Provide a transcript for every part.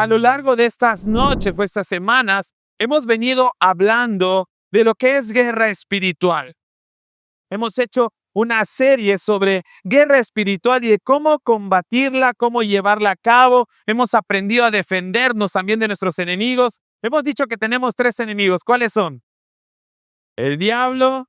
A lo largo de estas noches o estas semanas, hemos venido hablando de lo que es guerra espiritual. Hemos hecho una serie sobre guerra espiritual y de cómo combatirla, cómo llevarla a cabo. Hemos aprendido a defendernos también de nuestros enemigos. Hemos dicho que tenemos tres enemigos. ¿Cuáles son? El diablo,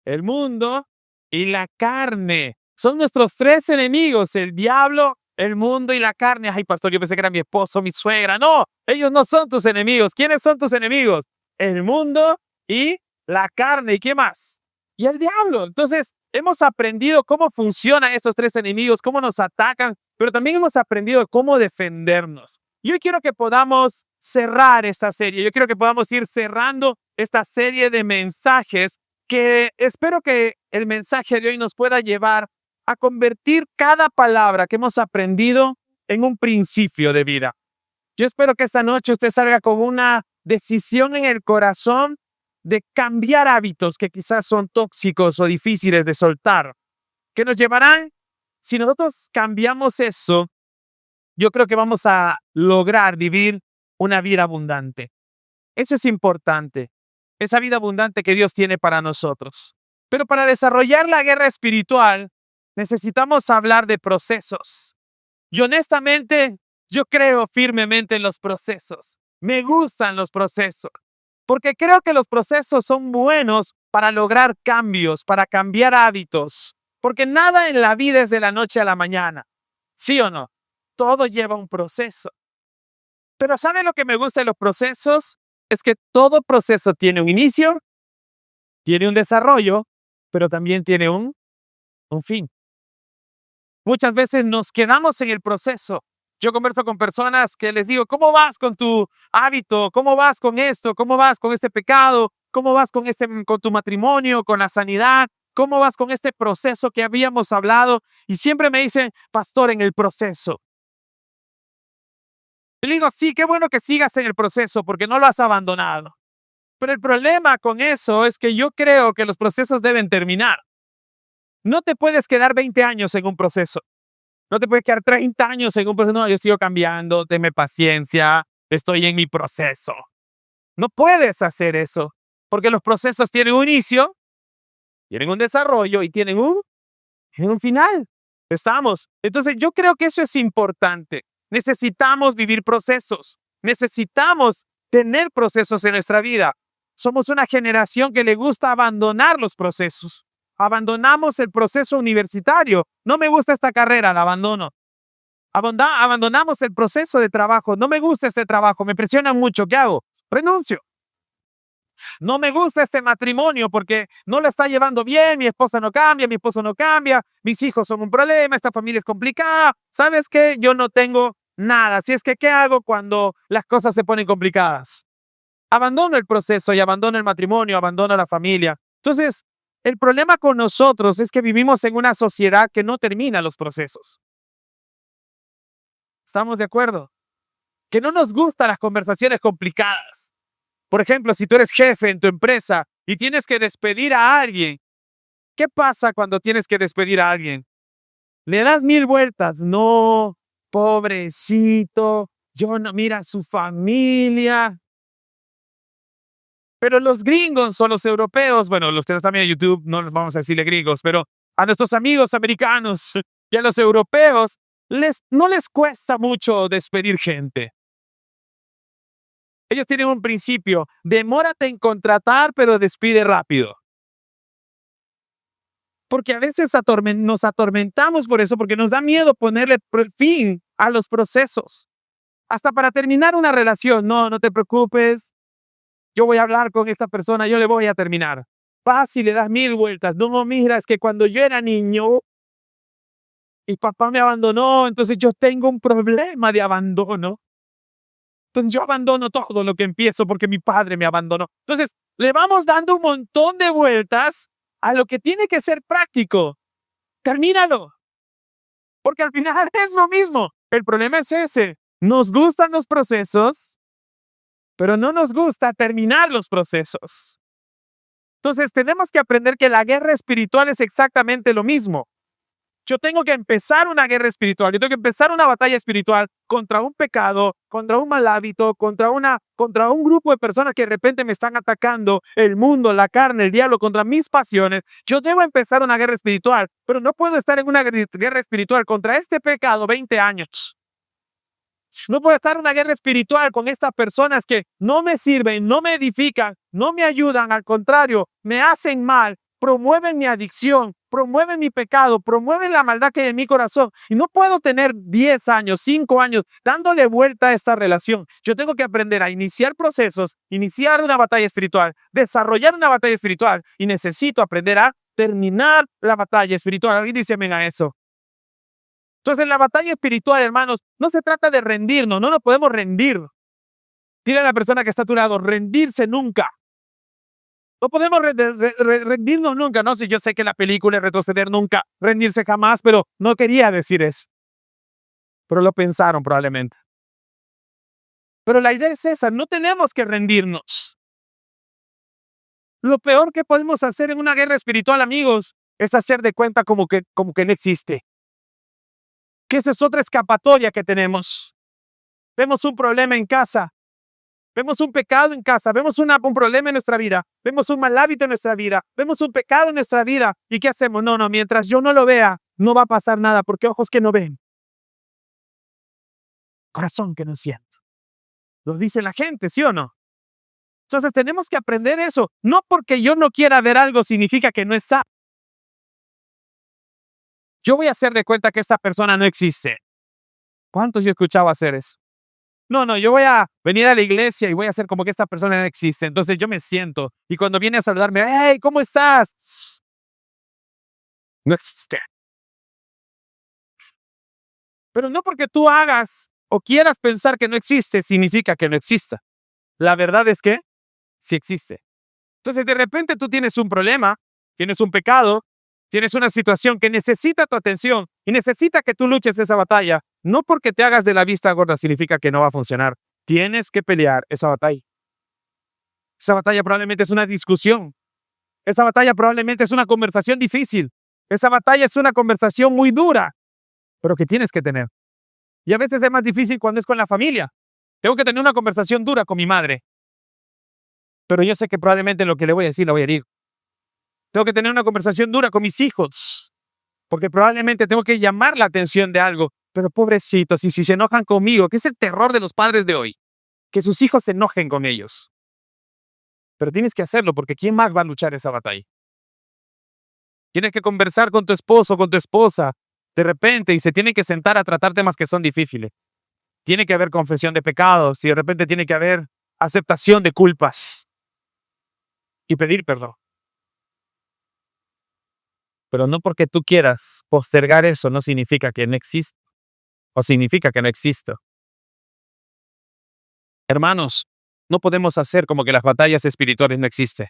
el mundo y la carne. Son nuestros tres enemigos: el diablo, el mundo y la carne. Ay, pastor, yo pensé que era mi esposo, mi suegra. No, ellos no son tus enemigos. ¿Quiénes son tus enemigos? El mundo y la carne. ¿Y qué más? Y el diablo. Entonces, hemos aprendido cómo funcionan estos tres enemigos, cómo nos atacan, pero también hemos aprendido cómo defendernos. Yo quiero que podamos cerrar esta serie. Yo quiero que podamos ir cerrando esta serie de mensajes que espero que el mensaje de hoy nos pueda llevar a convertir cada palabra que hemos aprendido en un principio de vida. Yo espero que esta noche usted salga con una decisión en el corazón de cambiar hábitos que quizás son tóxicos o difíciles de soltar, que nos llevarán, si nosotros cambiamos eso, yo creo que vamos a lograr vivir una vida abundante. Eso es importante, esa vida abundante que Dios tiene para nosotros. Pero para desarrollar la guerra espiritual, necesitamos hablar de procesos. Y honestamente, yo creo firmemente en los procesos. Me gustan los procesos, porque creo que los procesos son buenos para lograr cambios, para cambiar hábitos, porque nada en la vida es de la noche a la mañana. ¿Sí o no? Todo lleva un proceso. Pero ¿sabe lo que me gusta de los procesos? Es que todo proceso tiene un inicio, tiene un desarrollo, pero también tiene un fin. Muchas veces nos quedamos en el proceso. Yo converso con personas que les digo: ¿cómo vas con tu hábito? ¿Cómo vas con esto? ¿Cómo vas con este pecado? ¿Cómo vas con tu matrimonio, con la sanidad? ¿Cómo vas con este proceso que habíamos hablado? Y siempre me dicen: pastor, en el proceso. Y le digo: sí, qué bueno que sigas en el proceso porque no lo has abandonado. Pero el problema con eso es que yo creo que los procesos deben terminar. No te puedes quedar 20 años en un proceso. No te puedes quedar 30 años en un proceso. No, yo sigo cambiando, deme paciencia, estoy en mi proceso. No puedes hacer eso, porque los procesos tienen un inicio, tienen un desarrollo y tienen un final. Estamos. Entonces, yo creo que eso es importante. Necesitamos vivir procesos. Necesitamos tener procesos en nuestra vida. Somos una generación que le gusta abandonar los procesos. Abandonamos el proceso universitario. No me gusta esta carrera, la abandono. Abandonamos el proceso de trabajo. No me gusta este trabajo, me presiona mucho. ¿Qué hago? Renuncio. No me gusta este matrimonio porque no lo está llevando bien, mi esposa no cambia, mi esposo no cambia, mis hijos son un problema, esta familia es complicada. ¿Sabes qué? Yo no tengo nada. Así es que, ¿qué hago cuando las cosas se ponen complicadas? Abandono el proceso y abandono el matrimonio, abandono la familia. Entonces, el problema con nosotros es que vivimos en una sociedad que no termina los procesos. ¿Estamos de acuerdo? Que no nos gustan las conversaciones complicadas. Por ejemplo, si tú eres jefe en tu empresa y tienes que despedir a alguien, ¿qué pasa cuando tienes que despedir a alguien? Le das 1000 vueltas. No, pobrecito, yo no, mira su familia. Pero los gringos o los europeos, bueno, los que están también en YouTube, no les vamos a decirle gringos, pero a nuestros amigos americanos y a los europeos, no les cuesta mucho despedir gente. Ellos tienen un principio: demórate en contratar, pero despide rápido. Porque a veces nos atormentamos por eso, porque nos da miedo ponerle fin a los procesos. Hasta para terminar una relación: no, no te preocupes, yo voy a hablar con esta persona, yo le voy a terminar. Vas y le das 1000 vueltas. No, mira, es que cuando yo era niño, mi papá me abandonó, entonces yo tengo un problema de abandono. Entonces yo abandono todo lo que empiezo porque mi padre me abandonó. Entonces le vamos dando un montón de vueltas a lo que tiene que ser práctico. Termínalo. Porque al final es lo mismo. El problema es ese. Nos gustan los procesos, pero no nos gusta terminar los procesos. Entonces tenemos que aprender que la guerra espiritual es exactamente lo mismo. Yo tengo que empezar una guerra espiritual. Yo tengo que empezar una batalla espiritual contra un pecado, contra un mal hábito, contra un grupo de personas que de repente me están atacando, el mundo, la carne, el diablo, contra mis pasiones. Yo debo empezar una guerra espiritual, pero no puedo estar en una guerra espiritual contra este pecado 20 años. No puedo estar en una guerra espiritual con estas personas que no me sirven, no me edifican, no me ayudan, al contrario, me hacen mal, promueven mi adicción, promueven mi pecado, promueven la maldad que hay en mi corazón. Y no puedo tener 10 años, 5 años dándole vuelta a esta relación. Yo tengo que aprender a iniciar procesos, iniciar una batalla espiritual, desarrollar una batalla espiritual y necesito aprender a terminar la batalla espiritual. ¿Alguien dice amén a eso? Entonces, en la batalla espiritual, hermanos, no se trata de rendirnos, no nos podemos rendir. Dile a la persona que está a tu lado, rendirse nunca. No podemos rendirnos nunca, ¿no? Si yo sé que la película es retroceder nunca, rendirse jamás, pero no quería decir eso. Pero lo pensaron probablemente. Pero la idea es esa, no tenemos que rendirnos. Lo peor que podemos hacer en una guerra espiritual, amigos, es hacer de cuenta como que no existe. Que esa es otra escapatoria que tenemos. Vemos un problema en casa, vemos un pecado en casa, vemos un problema en nuestra vida, vemos un mal hábito en nuestra vida, vemos un pecado en nuestra vida. ¿Y qué hacemos? No, mientras yo no lo vea, no va a pasar nada, porque ojos que no ven, corazón que no siente. Lo dice la gente, ¿sí o no? Entonces tenemos que aprender eso. No porque yo no quiera ver algo significa que no está. Yo voy a hacer de cuenta que esta persona no existe. ¿Cuántos yo he escuchado hacer eso? No, yo voy a venir a la iglesia y voy a hacer como que esta persona no existe. Entonces yo me siento y cuando viene a saludarme, hey, ¿cómo estás? No existe. Pero no porque tú hagas o quieras pensar que no existe, significa que no exista. La verdad es que sí existe. Entonces de repente tú tienes un problema, tienes un pecado, tienes una situación que necesita tu atención y necesita que tú luches esa batalla. No porque te hagas de la vista gorda significa que no va a funcionar. Tienes que pelear esa batalla. Esa batalla probablemente es una discusión. Esa batalla probablemente es una conversación difícil. Esa batalla es una conversación muy dura, pero que tienes que tener. Y a veces es más difícil cuando es con la familia. Tengo que tener una conversación dura con mi madre, pero yo sé que probablemente lo que le voy a decir la voy a herir. Tengo que tener una conversación dura con mis hijos, porque probablemente tengo que llamar la atención de algo. Pero pobrecitos, y si se enojan conmigo, que es el terror de los padres de hoy, que sus hijos se enojen con ellos. Pero tienes que hacerlo, porque ¿quién más va a luchar esa batalla? Tienes que conversar con tu esposo, con tu esposa, de repente, y se tienen que sentar a tratar temas que son difíciles. Tiene que haber confesión de pecados, y de repente tiene que haber aceptación de culpas y pedir perdón. Pero no porque tú quieras postergar eso, no significa que no exista, o significa que no exista. Hermanos, no podemos hacer como que las batallas espirituales no existen.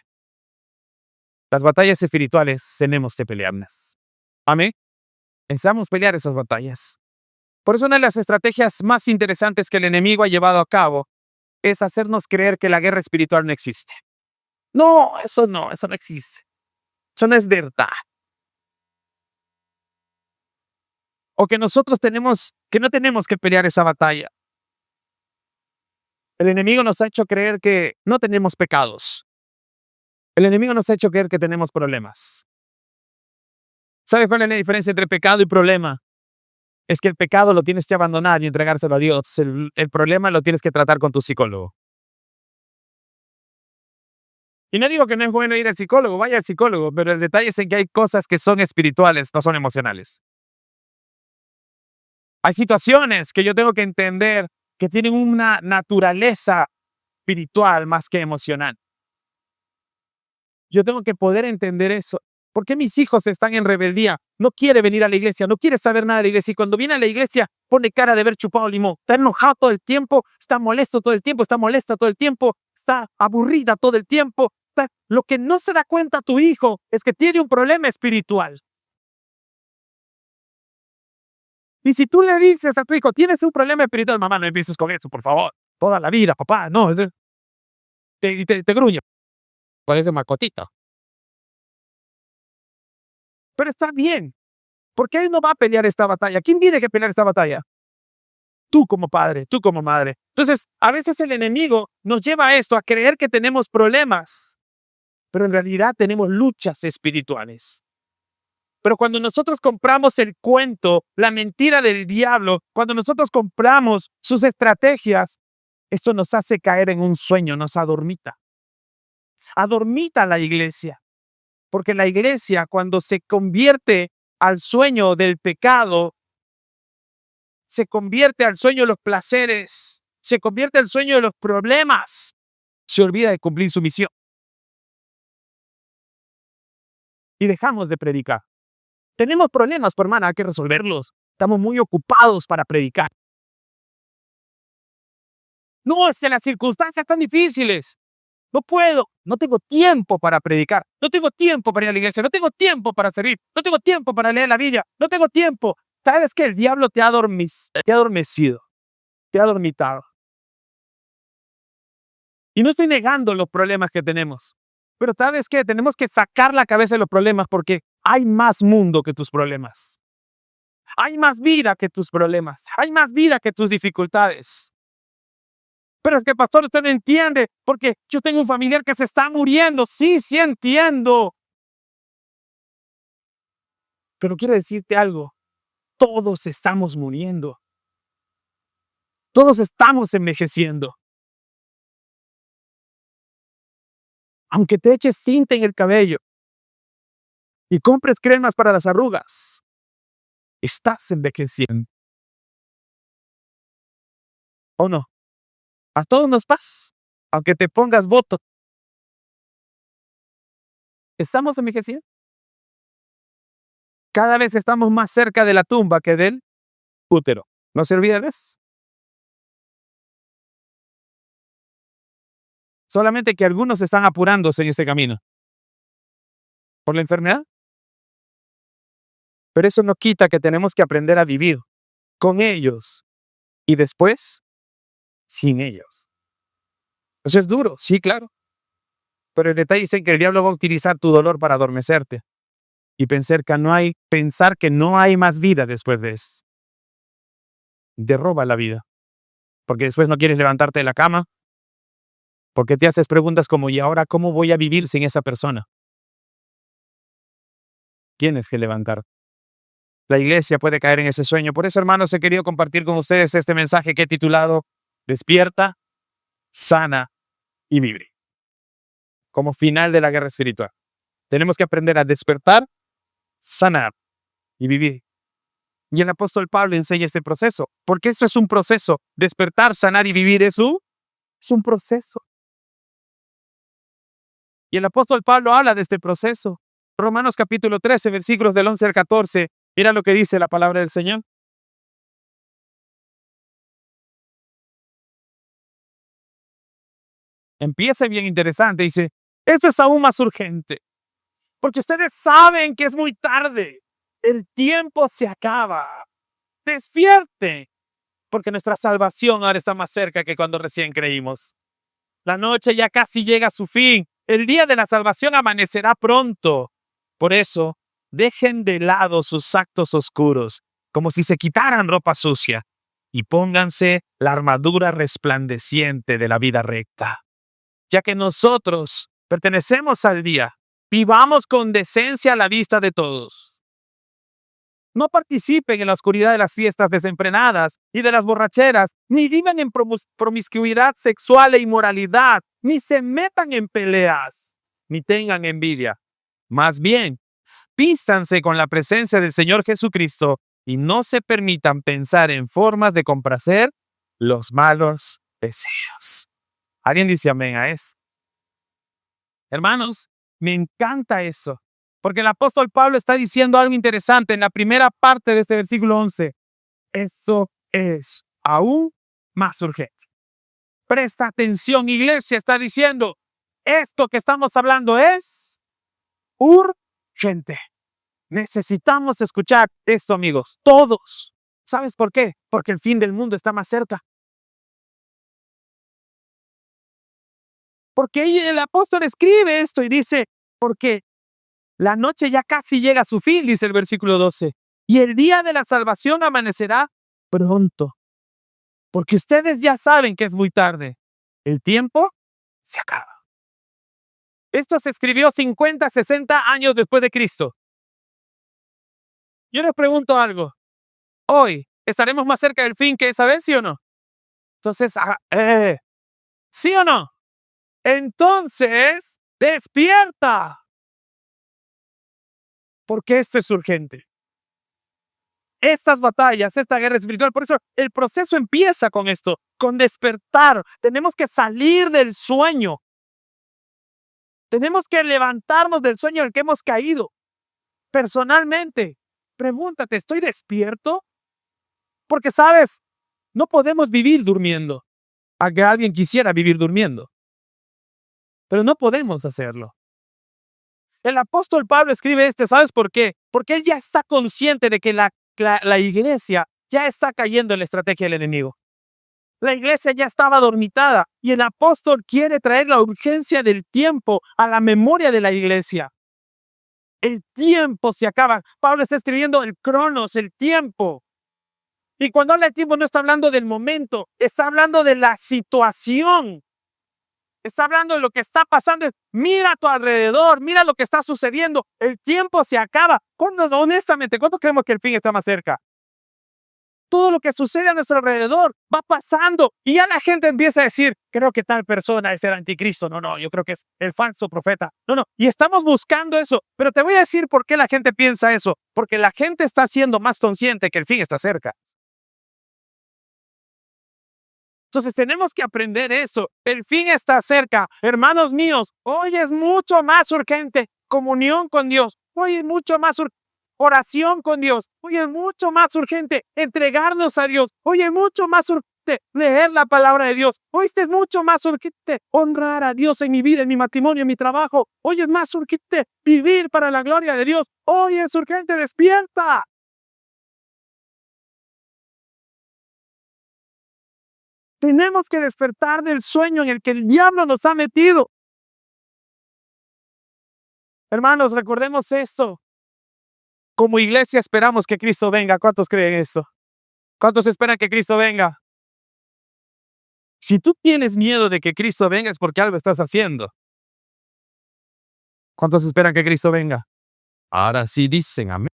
Las batallas espirituales tenemos que pelearlas. Amén. Pensamos pelear esas batallas. Por eso una de las estrategias más interesantes que el enemigo ha llevado a cabo es hacernos creer que la guerra espiritual no existe. No, eso no existe. Eso no es verdad. O que nosotros no tenemos que pelear esa batalla. El enemigo nos ha hecho creer que no tenemos pecados. El enemigo nos ha hecho creer que tenemos problemas. ¿Sabes cuál es la diferencia entre pecado y problema? Es que el pecado lo tienes que abandonar y entregárselo a Dios. El problema lo tienes que tratar con tu psicólogo. Y no digo que no es bueno ir al psicólogo, vaya al psicólogo, pero el detalle es en que hay cosas que son espirituales, no son emocionales. Hay situaciones que yo tengo que entender que tienen una naturaleza espiritual más que emocional. Yo tengo que poder entender eso. ¿Por qué mis hijos están en rebeldía? No quiere venir a la iglesia, no quiere saber nada de la iglesia. Y cuando viene a la iglesia, pone cara de haber chupado limón. Está enojado todo el tiempo, está molesto todo el tiempo, está molesta todo el tiempo, está aburrida todo el tiempo. Lo que no se da cuenta tu hijo es que tiene un problema espiritual. Y si tú le dices a tu hijo, tienes un problema espiritual, mamá, no empieces con eso, por favor. Toda la vida, papá, no. Te gruñe. Parece macotito. Pero está bien, Porque Él no va a pelear esta batalla. ¿Quién tiene que pelear esta batalla? Tú como padre, tú como madre. Entonces, a veces el enemigo nos lleva a esto, a creer que tenemos problemas, pero en realidad tenemos luchas espirituales. Pero cuando nosotros compramos el cuento, la mentira del diablo, cuando nosotros compramos sus estrategias, esto nos hace caer en un sueño, nos adormita. Adormita la iglesia. Porque la iglesia, cuando se convierte al sueño del pecado, se convierte al sueño de los placeres, se convierte al sueño de los problemas, se olvida de cumplir su misión. Y dejamos de predicar. Tenemos problemas, por hermana, hay que resolverlos. Estamos muy ocupados para predicar. No, es que las circunstancias están difíciles. No puedo, no tengo tiempo para predicar, no tengo tiempo para ir a la iglesia, no tengo tiempo para servir, no tengo tiempo para leer la Biblia, no tengo tiempo. ¿Sabes que el diablo te ha adormecido, te ha adormitado? Y no estoy negando los problemas que tenemos, pero ¿sabes qué? Tenemos que sacar la cabeza de los problemas porque hay más mundo que tus problemas. Hay más vida que tus problemas, hay más vida que tus dificultades. Pero es que, pastor, usted no entiende, porque yo tengo un familiar que se está muriendo. Sí, sí entiendo. Pero quiero decirte algo. Todos estamos muriendo. Todos estamos envejeciendo. Aunque te eches tinta en el cabello y compres cremas para las arrugas, estás envejeciendo. ¿O no? A todos nos pasa. Aunque te pongas botox, estamos envejeciendo. Cada vez estamos más cerca de la tumba que del útero. ¿No se olviden de eso? Solamente que algunos están apurándose en este camino. ¿Por la enfermedad? Pero eso no quita que tenemos que aprender a vivir con ellos y después sin ellos. Eso es duro, sí, claro. Pero el detalle es que el diablo va a utilizar tu dolor para adormecerte y pensar que no hay más vida después de eso. Te roba la vida. Porque después no quieres levantarte de la cama. Porque te haces preguntas como, ¿y ahora cómo voy a vivir sin esa persona? Tienes que levantar. La iglesia puede caer en ese sueño. Por eso, hermanos, he querido compartir con ustedes este mensaje que he titulado Despierta, sana y vive. Como final de la guerra espiritual. Tenemos que aprender a despertar, sanar y vivir. Y el apóstol Pablo enseña este proceso, porque eso es un proceso. Despertar, sanar y vivir es un proceso. Y el apóstol Pablo habla de este proceso. Romanos capítulo 13, versículos del 11 al 14. Mira lo que dice la palabra del Señor. Empieza bien interesante. Dice, esto es aún más urgente, porque ustedes saben que es muy tarde. El tiempo se acaba. Despierte, porque nuestra salvación ahora está más cerca que cuando recién creímos. La noche ya casi llega a su fin. El día de la salvación amanecerá pronto. Por eso, dejen de lado sus actos oscuros, como si se quitaran ropa sucia, y pónganse la armadura resplandeciente de la vida recta. Ya que nosotros pertenecemos al día, vivamos con decencia a la vista de todos. No participen en la oscuridad de las fiestas desenfrenadas y de las borracheras, ni vivan en promiscuidad sexual e inmoralidad, ni se metan en peleas, ni tengan envidia. Más bien, vístanse con la presencia del Señor Jesucristo y no se permitan pensar en formas de complacer los malos deseos. ¿Alguien dice amén a eso? Hermanos, me encanta eso. Porque el apóstol Pablo está diciendo algo interesante en la primera parte de este versículo 11. Eso es aún más urgente. Presta atención, iglesia, está diciendo, esto que estamos hablando es urgente. Necesitamos escuchar esto, amigos, todos. ¿Sabes por qué? Porque el fin del mundo está más cerca. Porque el apóstol escribe esto y dice, porque la noche ya casi llega a su fin, dice el versículo 12. y el día de la salvación amanecerá pronto. Porque ustedes ya saben que es muy tarde. El tiempo se acaba. Esto se escribió 50, 60 años después de Cristo. Yo les pregunto algo. Hoy, ¿estaremos más cerca del fin que esa vez, sí o no? Entonces, ¿sí o no? Entonces, despierta. Porque esto es urgente. Estas batallas, esta guerra espiritual, por eso el proceso empieza con esto, con despertar. Tenemos que salir del sueño. Tenemos que levantarnos del sueño en el que hemos caído. Personalmente, pregúntate, ¿estoy despierto? Porque, ¿sabes? No podemos vivir durmiendo. A que alguien quisiera vivir durmiendo. Pero no podemos hacerlo. El apóstol Pablo escribe ¿sabes por qué? Porque él ya está consciente de que la iglesia ya está cayendo en la estrategia del enemigo. La iglesia ya estaba dormitada y el apóstol quiere traer la urgencia del tiempo a la memoria de la iglesia. El tiempo se acaba. Pablo está escribiendo el cronos, el tiempo. Y cuando habla de tiempo no está hablando del momento, está hablando de la situación. Está hablando de lo que está pasando. Mira a tu alrededor, mira lo que está sucediendo. El tiempo se acaba. Honestamente, ¿cuántos creemos que el fin está más cerca? Todo lo que sucede a nuestro alrededor va pasando y ya la gente empieza a decir, creo que tal persona es el anticristo. No, yo creo que es el falso profeta. No. Y estamos buscando eso. Pero te voy a decir por qué la gente piensa eso. Porque la gente está siendo más consciente que el fin está cerca. Entonces tenemos que aprender eso. El fin está cerca. Hermanos míos, hoy es mucho más urgente comunión con Dios. Hoy es mucho más urgente oración con Dios. Hoy es mucho más urgente entregarnos a Dios. Hoy es mucho más urgente leer la palabra de Dios. Hoy es mucho más urgente honrar a Dios en mi vida, en mi matrimonio, en mi trabajo. Hoy es más urgente vivir para la gloria de Dios. Hoy es urgente, despierta. Tenemos que despertar del sueño en el que el diablo nos ha metido. Hermanos, recordemos esto. Como iglesia esperamos que Cristo venga. ¿Cuántos creen esto? ¿Cuántos esperan que Cristo venga? Si tú tienes miedo de que Cristo venga es porque algo estás haciendo. ¿Cuántos esperan que Cristo venga? Ahora sí dicen amén.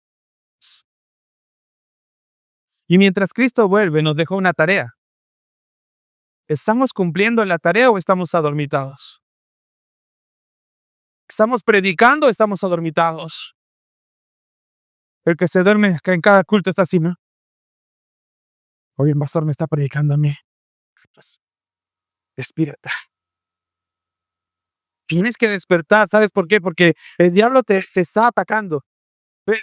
Y mientras Cristo vuelve, nos dejó una tarea. ¿Estamos cumpliendo la tarea o estamos adormitados? ¿Estamos predicando o estamos adormitados? El que se duerme en cada culto está así, ¿no? Hoy el pastor me está predicando a mí. Despierta. Tienes que despertar. ¿Sabes por qué? Porque el diablo te está atacando.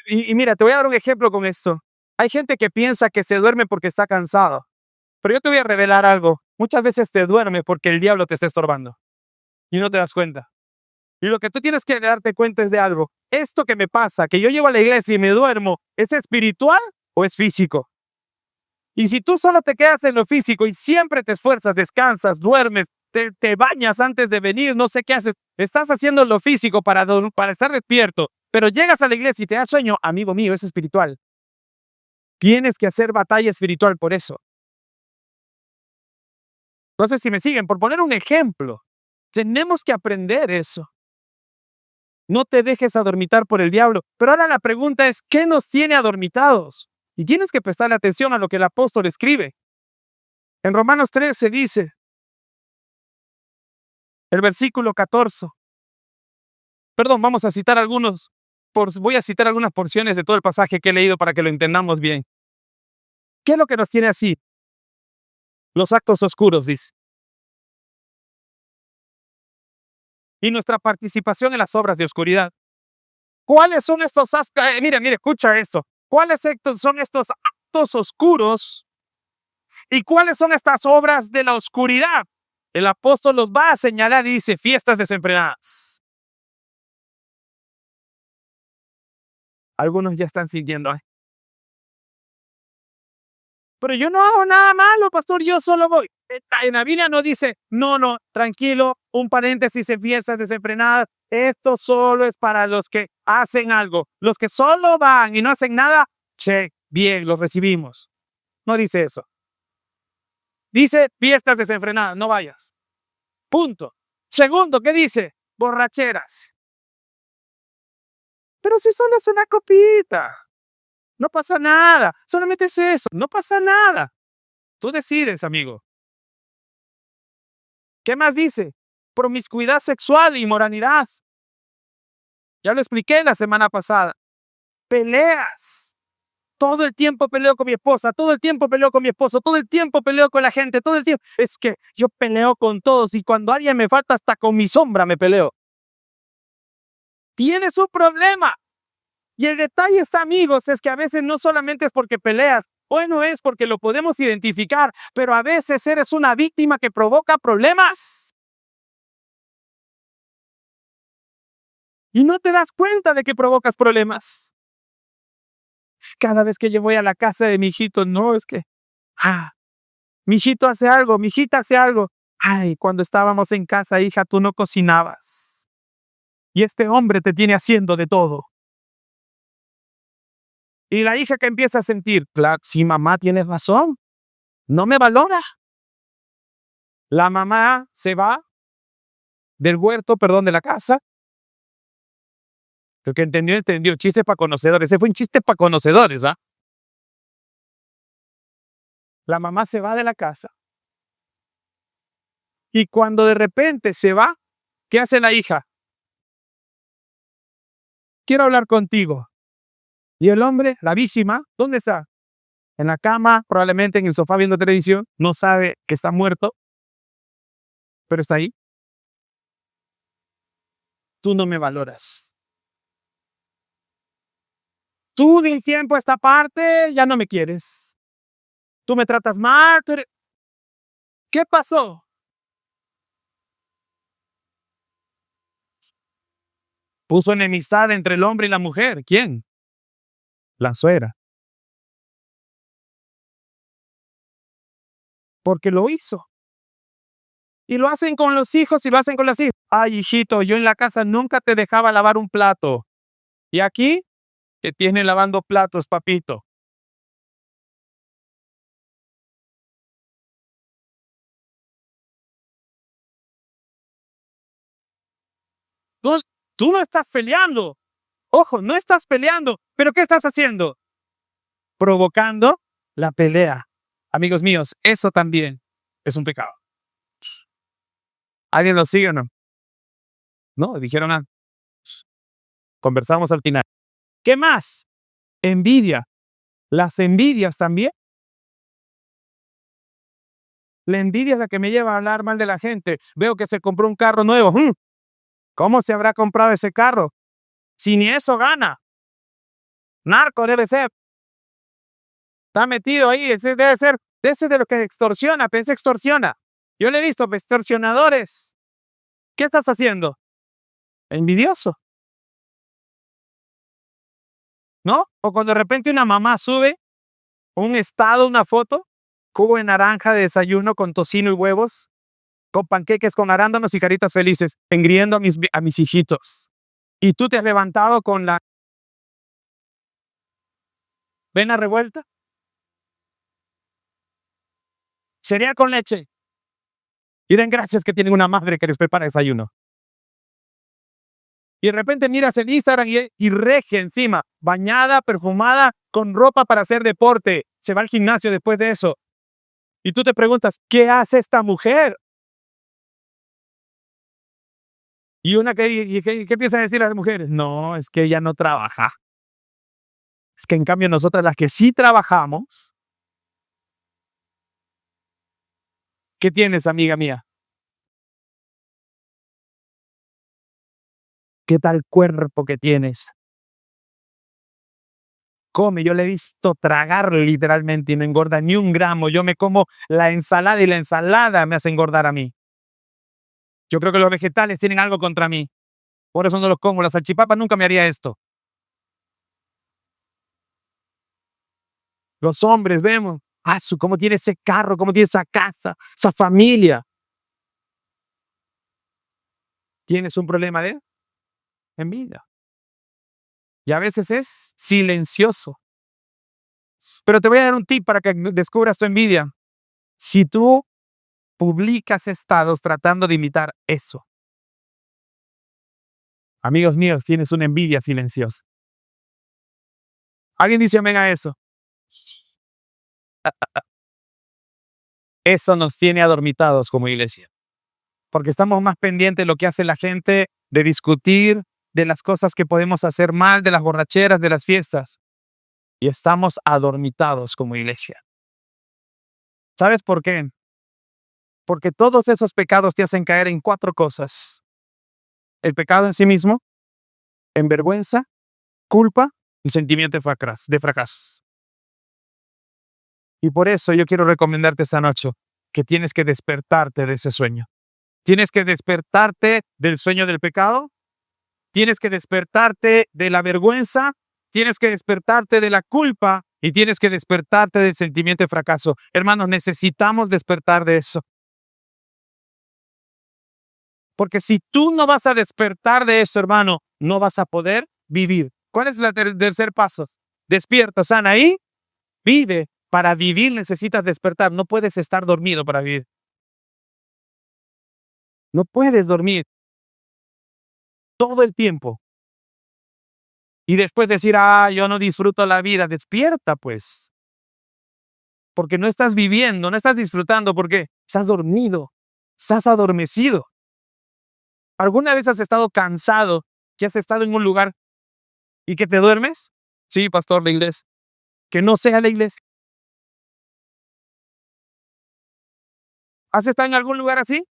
Y mira, te voy a dar un ejemplo con esto. Hay gente que piensa que se duerme porque está cansado. Pero yo te voy a revelar algo. Muchas veces te duerme porque el diablo te está estorbando. Y no te das cuenta. Y lo que tú tienes que darte cuenta es de algo. Esto que me pasa, que yo llego a la iglesia y me duermo, ¿es espiritual o es físico? Y si tú solo te quedas en lo físico y siempre te esfuerzas, descansas, duermes, te bañas antes de venir, no sé qué haces, estás haciendo lo físico para estar despierto, pero llegas a la iglesia y te da sueño, amigo mío, es espiritual. Tienes que hacer batalla espiritual por eso. No sé si me siguen, por poner un ejemplo. Tenemos que aprender eso. No te dejes adormitar por el diablo. Pero ahora la pregunta es, ¿qué nos tiene adormitados? Y tienes que prestarle atención a lo que el apóstol escribe. En Romanos 13 dice, el versículo 14. Perdón, vamos a citar voy a citar algunas porciones de todo el pasaje que he leído para que lo entendamos bien. ¿Qué es lo que nos tiene así? Los actos oscuros, dice. Y nuestra participación en las obras de oscuridad. ¿Cuáles son estos actos? Mira, escucha esto. ¿Cuáles son estos actos oscuros? ¿Y cuáles son estas obras de la oscuridad? El apóstol los va a señalar y dice, fiestas desenfrenadas. Algunos ya están sintiendo. Pero yo no hago nada malo, pastor, yo solo voy. En la Biblia no dice, no, tranquilo, un paréntesis en fiestas desenfrenadas. Esto solo es para los que hacen algo. Los que solo van y no hacen nada, Che, bien, lo recibimos. No dice eso. Dice fiestas desenfrenadas, no vayas. Punto. Segundo, ¿qué dice? Borracheras. Pero si solo es una copita, no pasa nada. Solamente es eso, no pasa nada. Tú decides, amigo. ¿Qué más dice? Promiscuidad sexual y inmoralidad. Ya lo expliqué la semana pasada. Peleas. Todo el tiempo peleo con mi esposa, todo el tiempo peleo con mi esposo, todo el tiempo peleo con la gente, todo el tiempo. Es que yo peleo con todos y cuando alguien me falta, hasta con mi sombra me peleo. Tienes un problema. Y el detalle está, amigos, es que a veces no solamente es porque peleas, bueno, es porque lo podemos identificar, pero a veces eres una víctima que provoca problemas. Y no te das cuenta de que provocas problemas. Cada vez que yo voy a la casa de mi hijito, no, es que, mi hijito hace algo, mi hijita hace algo. Ay, cuando estábamos en casa, hija, tú no cocinabas. Y este hombre te tiene haciendo de todo. Y la hija que empieza a sentir, claro, sí, mamá, tienes razón, no me valora. La mamá se va del huerto, perdón, de la casa. El que entendió, entendió. Chiste para conocedores. Ese fue un chiste para conocedores, ¿ah? La mamá se va de la casa. Y cuando de repente se va, ¿qué hace la hija? Quiero hablar contigo. Y el hombre, la víctima, ¿dónde está? En la cama, probablemente en el sofá viendo televisión. No sabe que está muerto, pero está ahí. Tú no me valoras. Tú de un tiempo a esta parte ya no me quieres. Tú me tratas mal. ¿Qué pasó? Puso enemistad entre el hombre y la mujer. ¿Quién? La suegra. Porque lo hizo. Y lo hacen con los hijos y lo hacen con las hijas. Ay, hijito, yo en la casa nunca te dejaba lavar un plato. Y aquí te tiene lavando platos, papito. Tú, tú no estás peleando. Ojo, no estás peleando. ¿Pero qué estás haciendo? Provocando la pelea. Amigos míos, eso también es un pecado. ¿Alguien lo sigue o no? No, dijeron nada. Conversamos al final. ¿Qué más? Envidia. Las envidias también. La envidia es la que me lleva a hablar mal de la gente. Veo que se compró un carro nuevo. ¿Cómo se habrá comprado ese carro? Si ni eso gana. Narco debe ser. Está metido ahí. Ese debe ser. Ese es de lo que extorsiona. Pensé extorsiona. Yo le he visto extorsionadores. ¿Qué estás haciendo? Envidioso. ¿No? O cuando de repente una mamá sube un estado, una foto, jugo de naranja de desayuno con tocino y huevos, con panqueques con arándanos y caritas felices, engriendo a mis hijitos. Y tú te has levantado con la vena revuelta. Cereal con leche. Y den gracias que tienen una madre que les prepara desayuno. Y de repente miras el Instagram y regia encima, bañada, perfumada, con ropa para hacer deporte. Se va al gimnasio después de eso. Y tú te preguntas, ¿qué hace esta mujer? Y ¿qué piensan decir las mujeres? No, es que ella no trabaja. Es que en cambio nosotras las que sí trabajamos, ¿qué tienes, amiga mía? ¿Qué tal cuerpo que tienes? Come, yo le he visto tragar literalmente y no engorda ni un gramo. Yo me como la ensalada y la ensalada me hace engordar a mí. Yo creo que los vegetales tienen algo contra mí. Por eso no los como. La salchipapa nunca me haría esto. Los hombres vemos, cómo tiene ese carro, cómo tiene esa casa, esa familia. Tienes un problema de envidia. Y a veces es silencioso. Pero te voy a dar un tip para que descubras tu envidia. Si tú publicas estados tratando de imitar eso, amigos míos, tienes una envidia silenciosa. ¿Alguien dice amén a eso? Eso nos tiene adormitados como iglesia, porque estamos más pendientes de lo que hace la gente, de discutir, de las cosas que podemos hacer mal, de las borracheras, de las fiestas, y estamos adormitados como iglesia. ¿Sabes por qué? Porque todos esos pecados te hacen caer en 4 cosas: el pecado en sí mismo, en vergüenza, culpa y sentimiento de fracaso. Y por eso yo quiero recomendarte esta noche que tienes que despertarte de ese sueño. Tienes que despertarte del sueño del pecado, tienes que despertarte de la vergüenza, tienes que despertarte de la culpa y tienes que despertarte del sentimiento de fracaso. Hermanos, necesitamos despertar de eso. Porque si tú no vas a despertar de eso, hermano, no vas a poder vivir. ¿Cuál es el tercer paso? Despierta, sana y vive. Para vivir necesitas despertar. No puedes estar dormido para vivir. No puedes dormir todo el tiempo y después decir, yo no disfruto la vida. Despierta, pues. Porque no estás viviendo, no estás disfrutando, porque estás dormido, estás adormecido. ¿Alguna vez has estado cansado, que has estado en un lugar y que te duermes? Sí, pastor, la iglesia. Que no sea la iglesia. ¿Has estado en algún lugar así?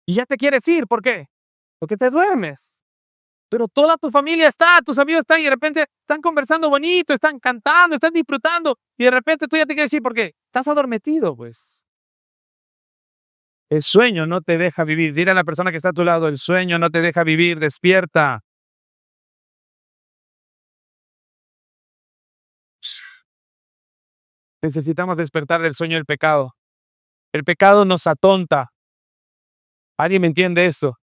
Y ya te quieres ir, ¿por qué? Porque te duermes. Pero toda tu familia está, tus amigos están y de repente están conversando bonito, están cantando, están disfrutando y de repente tú ya te quieres ir, ¿por qué? Estás adormecido, pues. El sueño no te deja vivir. Dile a la persona que está a tu lado, el sueño no te deja vivir, despierta. Necesitamos despertar del sueño del pecado. El pecado nos atonta. ¿Alguien me entiende esto?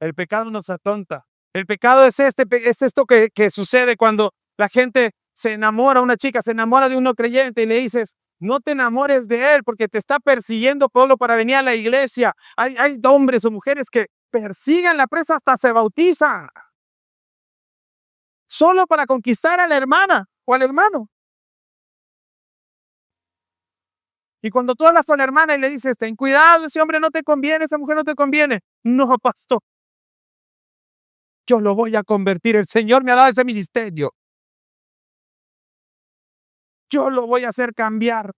El pecado nos atonta. El pecado es esto que sucede cuando la gente se enamora, una chica se enamora de un no creyente y le dices, no te enamores de él porque te está persiguiendo Pablo para venir a la iglesia. Hay hombres o mujeres que persiguen a la presa hasta se bautizan. Solo para conquistar a la hermana o al hermano. Y cuando tú hablas con la hermana y le dices, ten cuidado, ese hombre no te conviene, esa mujer no te conviene. No, pastor. Yo lo voy a convertir. El Señor me ha dado ese ministerio. Yo lo voy a hacer cambiar.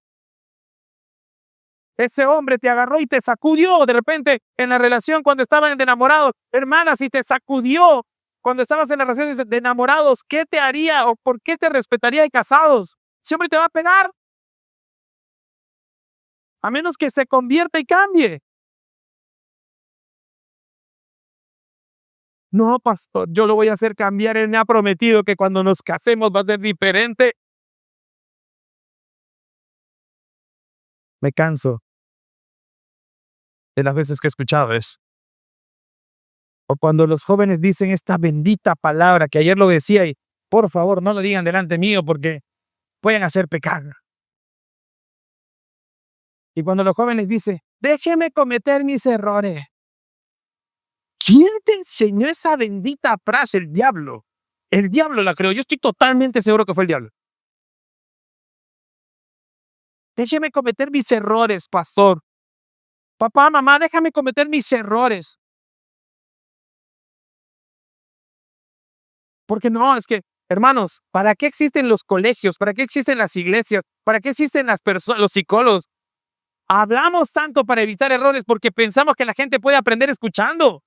Ese hombre te agarró y te sacudió de repente en la relación cuando estaban enamorados. Hermana, si te sacudió cuando estabas en la relación de enamorados, ¿qué te haría o por qué te respetaría de casados? Ese hombre te va a pegar. A menos que se convierta y cambie. No, pastor, yo lo voy a hacer cambiar. Él me ha prometido que cuando nos casemos va a ser diferente. Me canso de las veces que he escuchado eso. O cuando los jóvenes dicen esta bendita palabra que ayer lo decía y por favor no lo digan delante mío porque pueden hacer pecar. Y cuando los jóvenes dicen, déjeme cometer mis errores. ¿Quién te enseñó esa bendita frase? El diablo. El diablo la creó. Yo estoy totalmente seguro que fue el diablo. Déjeme cometer mis errores, pastor. Papá, mamá, déjame cometer mis errores. Porque no, es que, hermanos, ¿para qué existen los colegios? ¿Para qué existen las iglesias? ¿Para qué existen los psicólogos? Hablamos tanto para evitar errores porque pensamos que la gente puede aprender escuchando.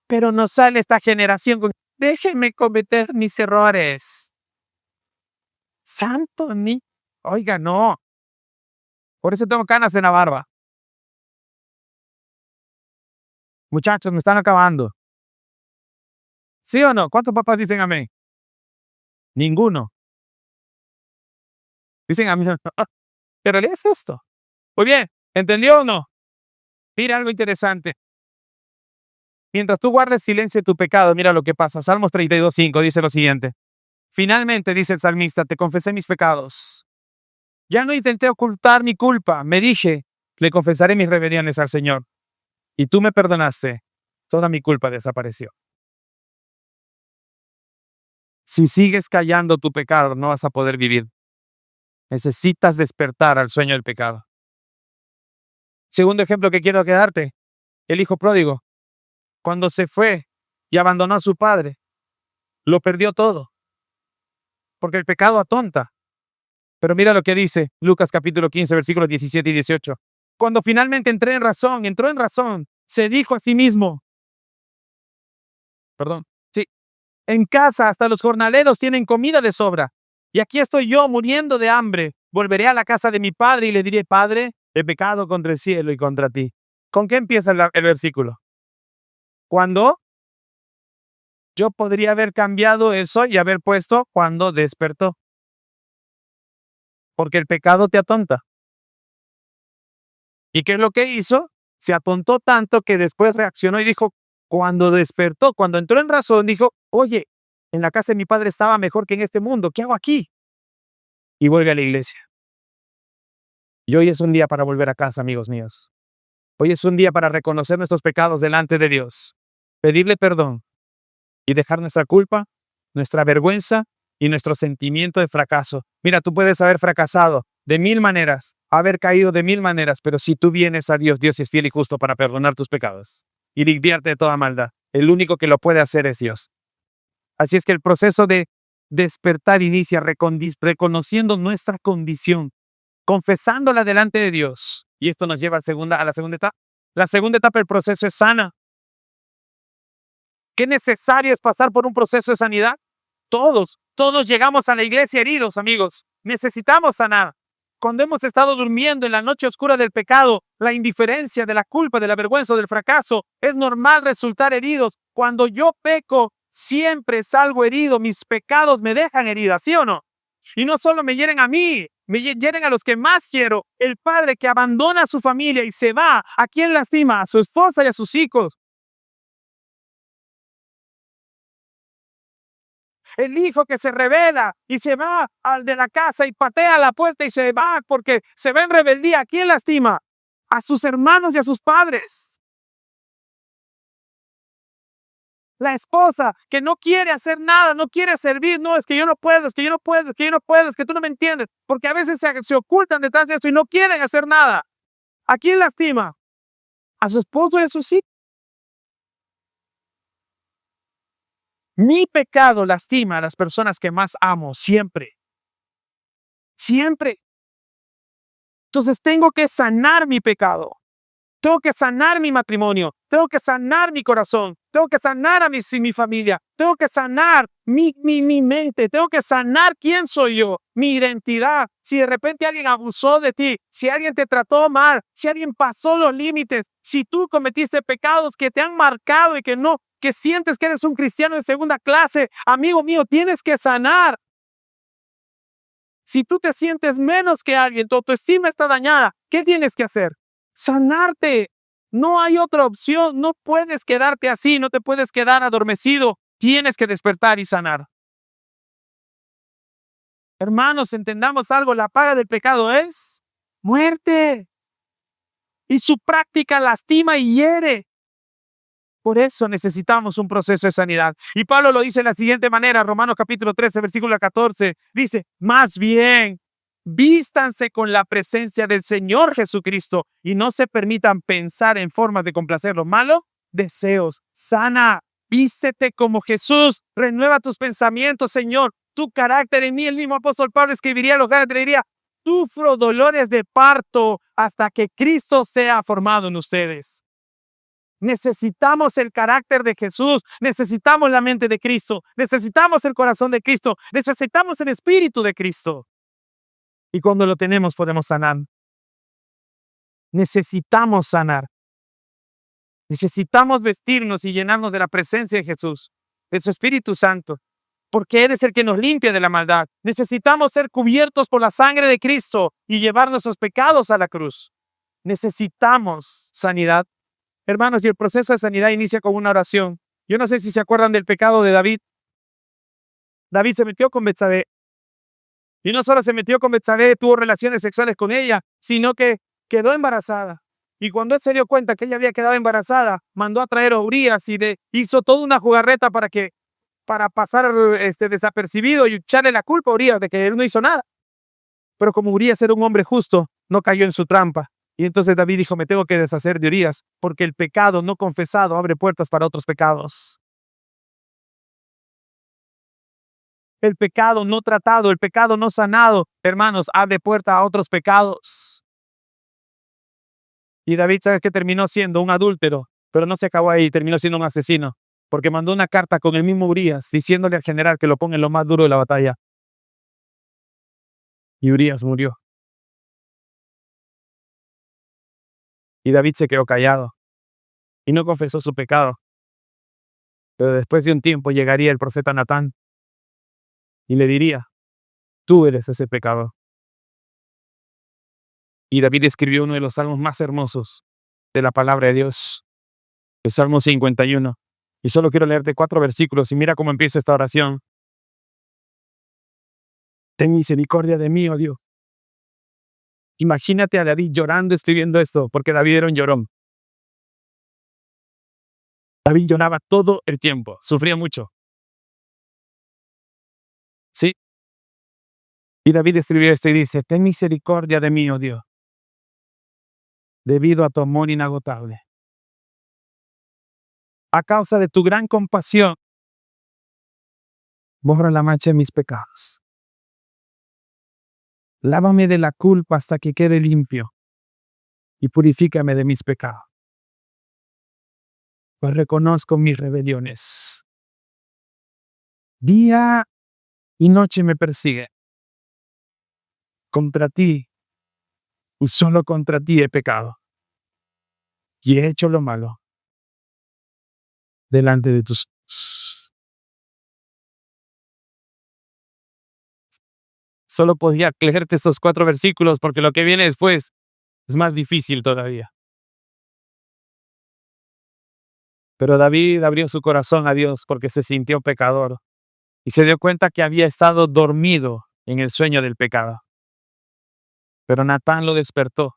Pero nos sale esta generación con, déjenme cometer mis errores. Santo ni, oiga, no. Por eso tengo canas en la barba. Muchachos, me están acabando. ¿Sí o no? ¿Cuántos papás dicen amén? Ninguno. Dicen amén. En realidad es esto. Muy bien, ¿entendió o no? Mira algo interesante. Mientras tú guardes silencio de tu pecado, mira lo que pasa. Salmos 32:5 dice lo siguiente. Finalmente, dice el salmista, te confesé mis pecados. Ya no intenté ocultar mi culpa. Me dije, le confesaré mis rebeliones al Señor. Y tú me perdonaste. Toda mi culpa desapareció. Si sigues callando tu pecado, no vas a poder vivir. Necesitas despertar al sueño del pecado. Segundo ejemplo que quiero darte, el hijo pródigo. Cuando se fue y abandonó a su padre, lo perdió todo. Porque el pecado atonta. Pero mira lo que dice Lucas capítulo 15, versículos 17 y 18. Cuando finalmente entró en razón, se dijo a sí mismo, sí, en casa hasta los jornaleros tienen comida de sobra, y aquí estoy yo muriendo de hambre. Volveré a la casa de mi padre y le diré, Padre, he pecado contra el cielo y contra ti. ¿Con qué empieza el versículo? Cuando yo podría haber cambiado eso y haber puesto cuando despertó. Porque el pecado te atonta. ¿Y qué es lo que hizo? Se atontó tanto que después reaccionó y dijo, cuando despertó, cuando entró en razón, dijo, oye, en la casa de mi padre estaba mejor que en este mundo, ¿qué hago aquí? Y vuelve a la iglesia. Y hoy es un día para volver a casa, amigos míos. Hoy es un día para reconocer nuestros pecados delante de Dios, pedirle perdón y dejar nuestra culpa, nuestra vergüenza y nuestro sentimiento de fracaso. Mira, tú puedes haber fracasado de 1000 maneras, haber caído de 1000 maneras, pero si tú vienes a Dios, Dios es fiel y justo para perdonar tus pecados y limpiarte de toda maldad. El único que lo puede hacer es Dios. Así es que el proceso de despertar inicia reconociendo nuestra condición, confesándola delante de Dios. Y esto nos lleva a la segunda etapa. La segunda etapa del proceso es sana. ¿Qué necesario es pasar por un proceso de sanidad? Todos llegamos a la iglesia heridos, amigos. Necesitamos sanar. Cuando hemos estado durmiendo en la noche oscura del pecado, la indiferencia, de la culpa, de la vergüenza o del fracaso, es normal resultar heridos. Cuando yo peco, siempre salgo herido. Mis pecados me dejan herida, ¿sí o no? Y no solo me hieren a mí, me hieren a los que más quiero. El padre que abandona a su familia y se va, ¿a quién lastima? A su esposa y a sus hijos. El hijo que se revela y se va al de la casa y patea la puerta y se va porque se va en rebeldía. ¿A quién lastima? A sus hermanos y a sus padres. La esposa que no quiere hacer nada, no quiere servir. No, es que yo no puedo, es que yo no puedo, es que yo no puedo, es que tú no me entiendes. Porque a veces se ocultan detrás de eso y no quieren hacer nada. ¿A quién lastima? A su esposo y a sus hijos. Mi pecado lastima a las personas que más amo, siempre. Siempre. Entonces tengo que sanar mi pecado. Tengo que sanar mi matrimonio. Tengo que sanar mi corazón. Tengo que sanar a mi familia. Tengo que sanar mi mente. Tengo que sanar quién soy yo, mi identidad. Si de repente alguien abusó de ti, si alguien te trató mal, si alguien pasó los límites, si tú cometiste pecados que te han marcado y que sientes que eres un cristiano de segunda clase, amigo mío, tienes que sanar. Si tú te sientes menos que alguien, tu autoestima está dañada, ¿qué tienes que hacer? Sanarte. No hay otra opción. No puedes quedarte así, no te puedes quedar adormecido. Tienes que despertar y sanar. Hermanos, entendamos algo, la paga del pecado es muerte. Y su práctica lastima y hiere. Por eso necesitamos un proceso de sanidad. Y Pablo lo dice de la siguiente manera, Romanos capítulo 13, versículo 14. Dice, más bien, vístanse con la presencia del Señor Jesucristo y no se permitan pensar en formas de complacer los malos deseos. Sana, vístete como Jesús, renueva tus pensamientos, Señor, tu carácter en mí. El mismo apóstol Pablo escribiría a los Gálatas, diría, sufro dolores de parto hasta que Cristo sea formado en ustedes. Necesitamos el carácter de Jesús, necesitamos la mente de Cristo, necesitamos el corazón de Cristo, necesitamos el espíritu de Cristo. Y cuando lo tenemos podemos sanar. Necesitamos sanar. Necesitamos vestirnos y llenarnos de la presencia de Jesús, de su Espíritu Santo, porque Él es el que nos limpia de la maldad. Necesitamos ser cubiertos por la sangre de Cristo y llevar nuestros pecados a la cruz. Necesitamos sanidad. Hermanos, y el proceso de sanidad inicia con una oración. Yo no sé si se acuerdan del pecado de David. David se metió con Betsabé. Y no solo se metió con Betsabé, tuvo relaciones sexuales con ella, sino que quedó embarazada. Y cuando él se dio cuenta que ella había quedado embarazada, mandó a traer a Urías y hizo toda una jugarreta para pasar desapercibido y echarle la culpa a Urías de que él no hizo nada. Pero como Urías era un hombre justo, no cayó en su trampa. Y entonces David dijo, me tengo que deshacer de Urías, porque el pecado no confesado abre puertas para otros pecados. El pecado no tratado, el pecado no sanado, hermanos, abre puerta a otros pecados. Y David, ¿sabes qué? Terminó siendo un adúltero, pero no se acabó ahí, terminó siendo un asesino, porque mandó una carta con el mismo Urías, diciéndole al general que lo ponga en lo más duro de la batalla. Y Urías murió. Y David se quedó callado y no confesó su pecado. Pero después de un tiempo llegaría el profeta Natán y le diría, tú eres ese pecador. Y David escribió uno de los salmos más hermosos de la palabra de Dios, el Salmo 51. Y solo quiero leerte 4 versículos y mira cómo empieza esta oración. Ten misericordia de mí, oh Dios. Imagínate a David llorando escribiendo esto, porque David era un llorón. David lloraba todo el tiempo, sufría mucho. ¿Sí? Y David escribió esto y dice, ten misericordia de mí, oh Dios, debido a tu amor inagotable. A causa de tu gran compasión, borra la mancha de mis pecados. Lávame de la culpa hasta que quede limpio y purifícame de mis pecados. Pues reconozco mis rebeliones. Día y noche me persigue. Contra ti, y solo contra ti he pecado. Y he hecho lo malo delante de tus ojos. Solo podía leerte estos 4 versículos porque lo que viene después es más difícil todavía. Pero David abrió su corazón a Dios porque se sintió pecador y se dio cuenta que había estado dormido en el sueño del pecado. Pero Natán lo despertó.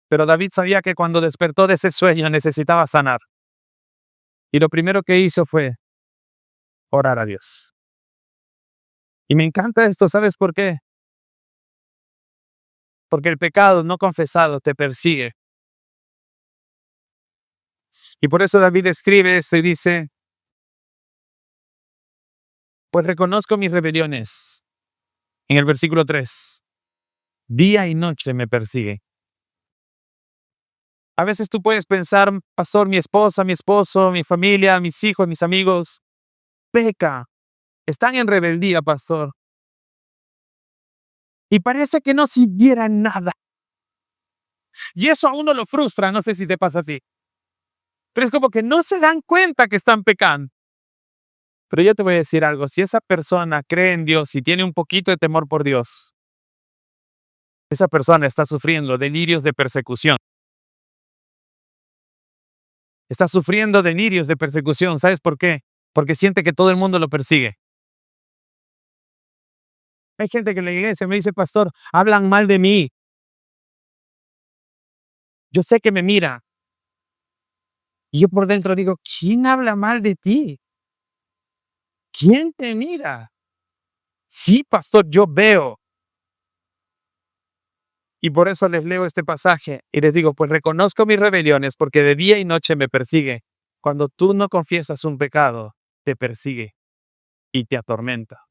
Pero David sabía que cuando despertó de ese sueño necesitaba sanar. Y lo primero que hizo fue orar a Dios. Y me encanta esto, ¿sabes por qué? Porque el pecado no confesado te persigue. Y por eso David escribe esto y dice, pues reconozco mis rebeliones. En el versículo 3, día y noche me persigue. A veces tú puedes pensar, pastor, mi esposa, mi esposo, mi familia, mis hijos, mis amigos, peca, están en rebeldía, pastor. Y parece que no sintieran nada. Y eso a uno lo frustra, no sé si te pasa a ti. Pero es como que no se dan cuenta que están pecando. Pero yo te voy a decir algo, si esa persona cree en Dios y tiene un poquito de temor por Dios, esa persona está sufriendo delirios de persecución. Está sufriendo delirios de persecución. ¿Sabes por qué? Porque siente que todo el mundo lo persigue. Hay gente que en la iglesia me dice, pastor, hablan mal de mí. Yo sé que me mira. Y yo por dentro digo, ¿quién habla mal de ti? ¿Quién te mira? Sí, pastor, yo veo. Y por eso les leo este pasaje y les digo, pues reconozco mis rebeliones porque de día y noche me persigue. Cuando tú no confiesas un pecado, te persigue y te atormenta.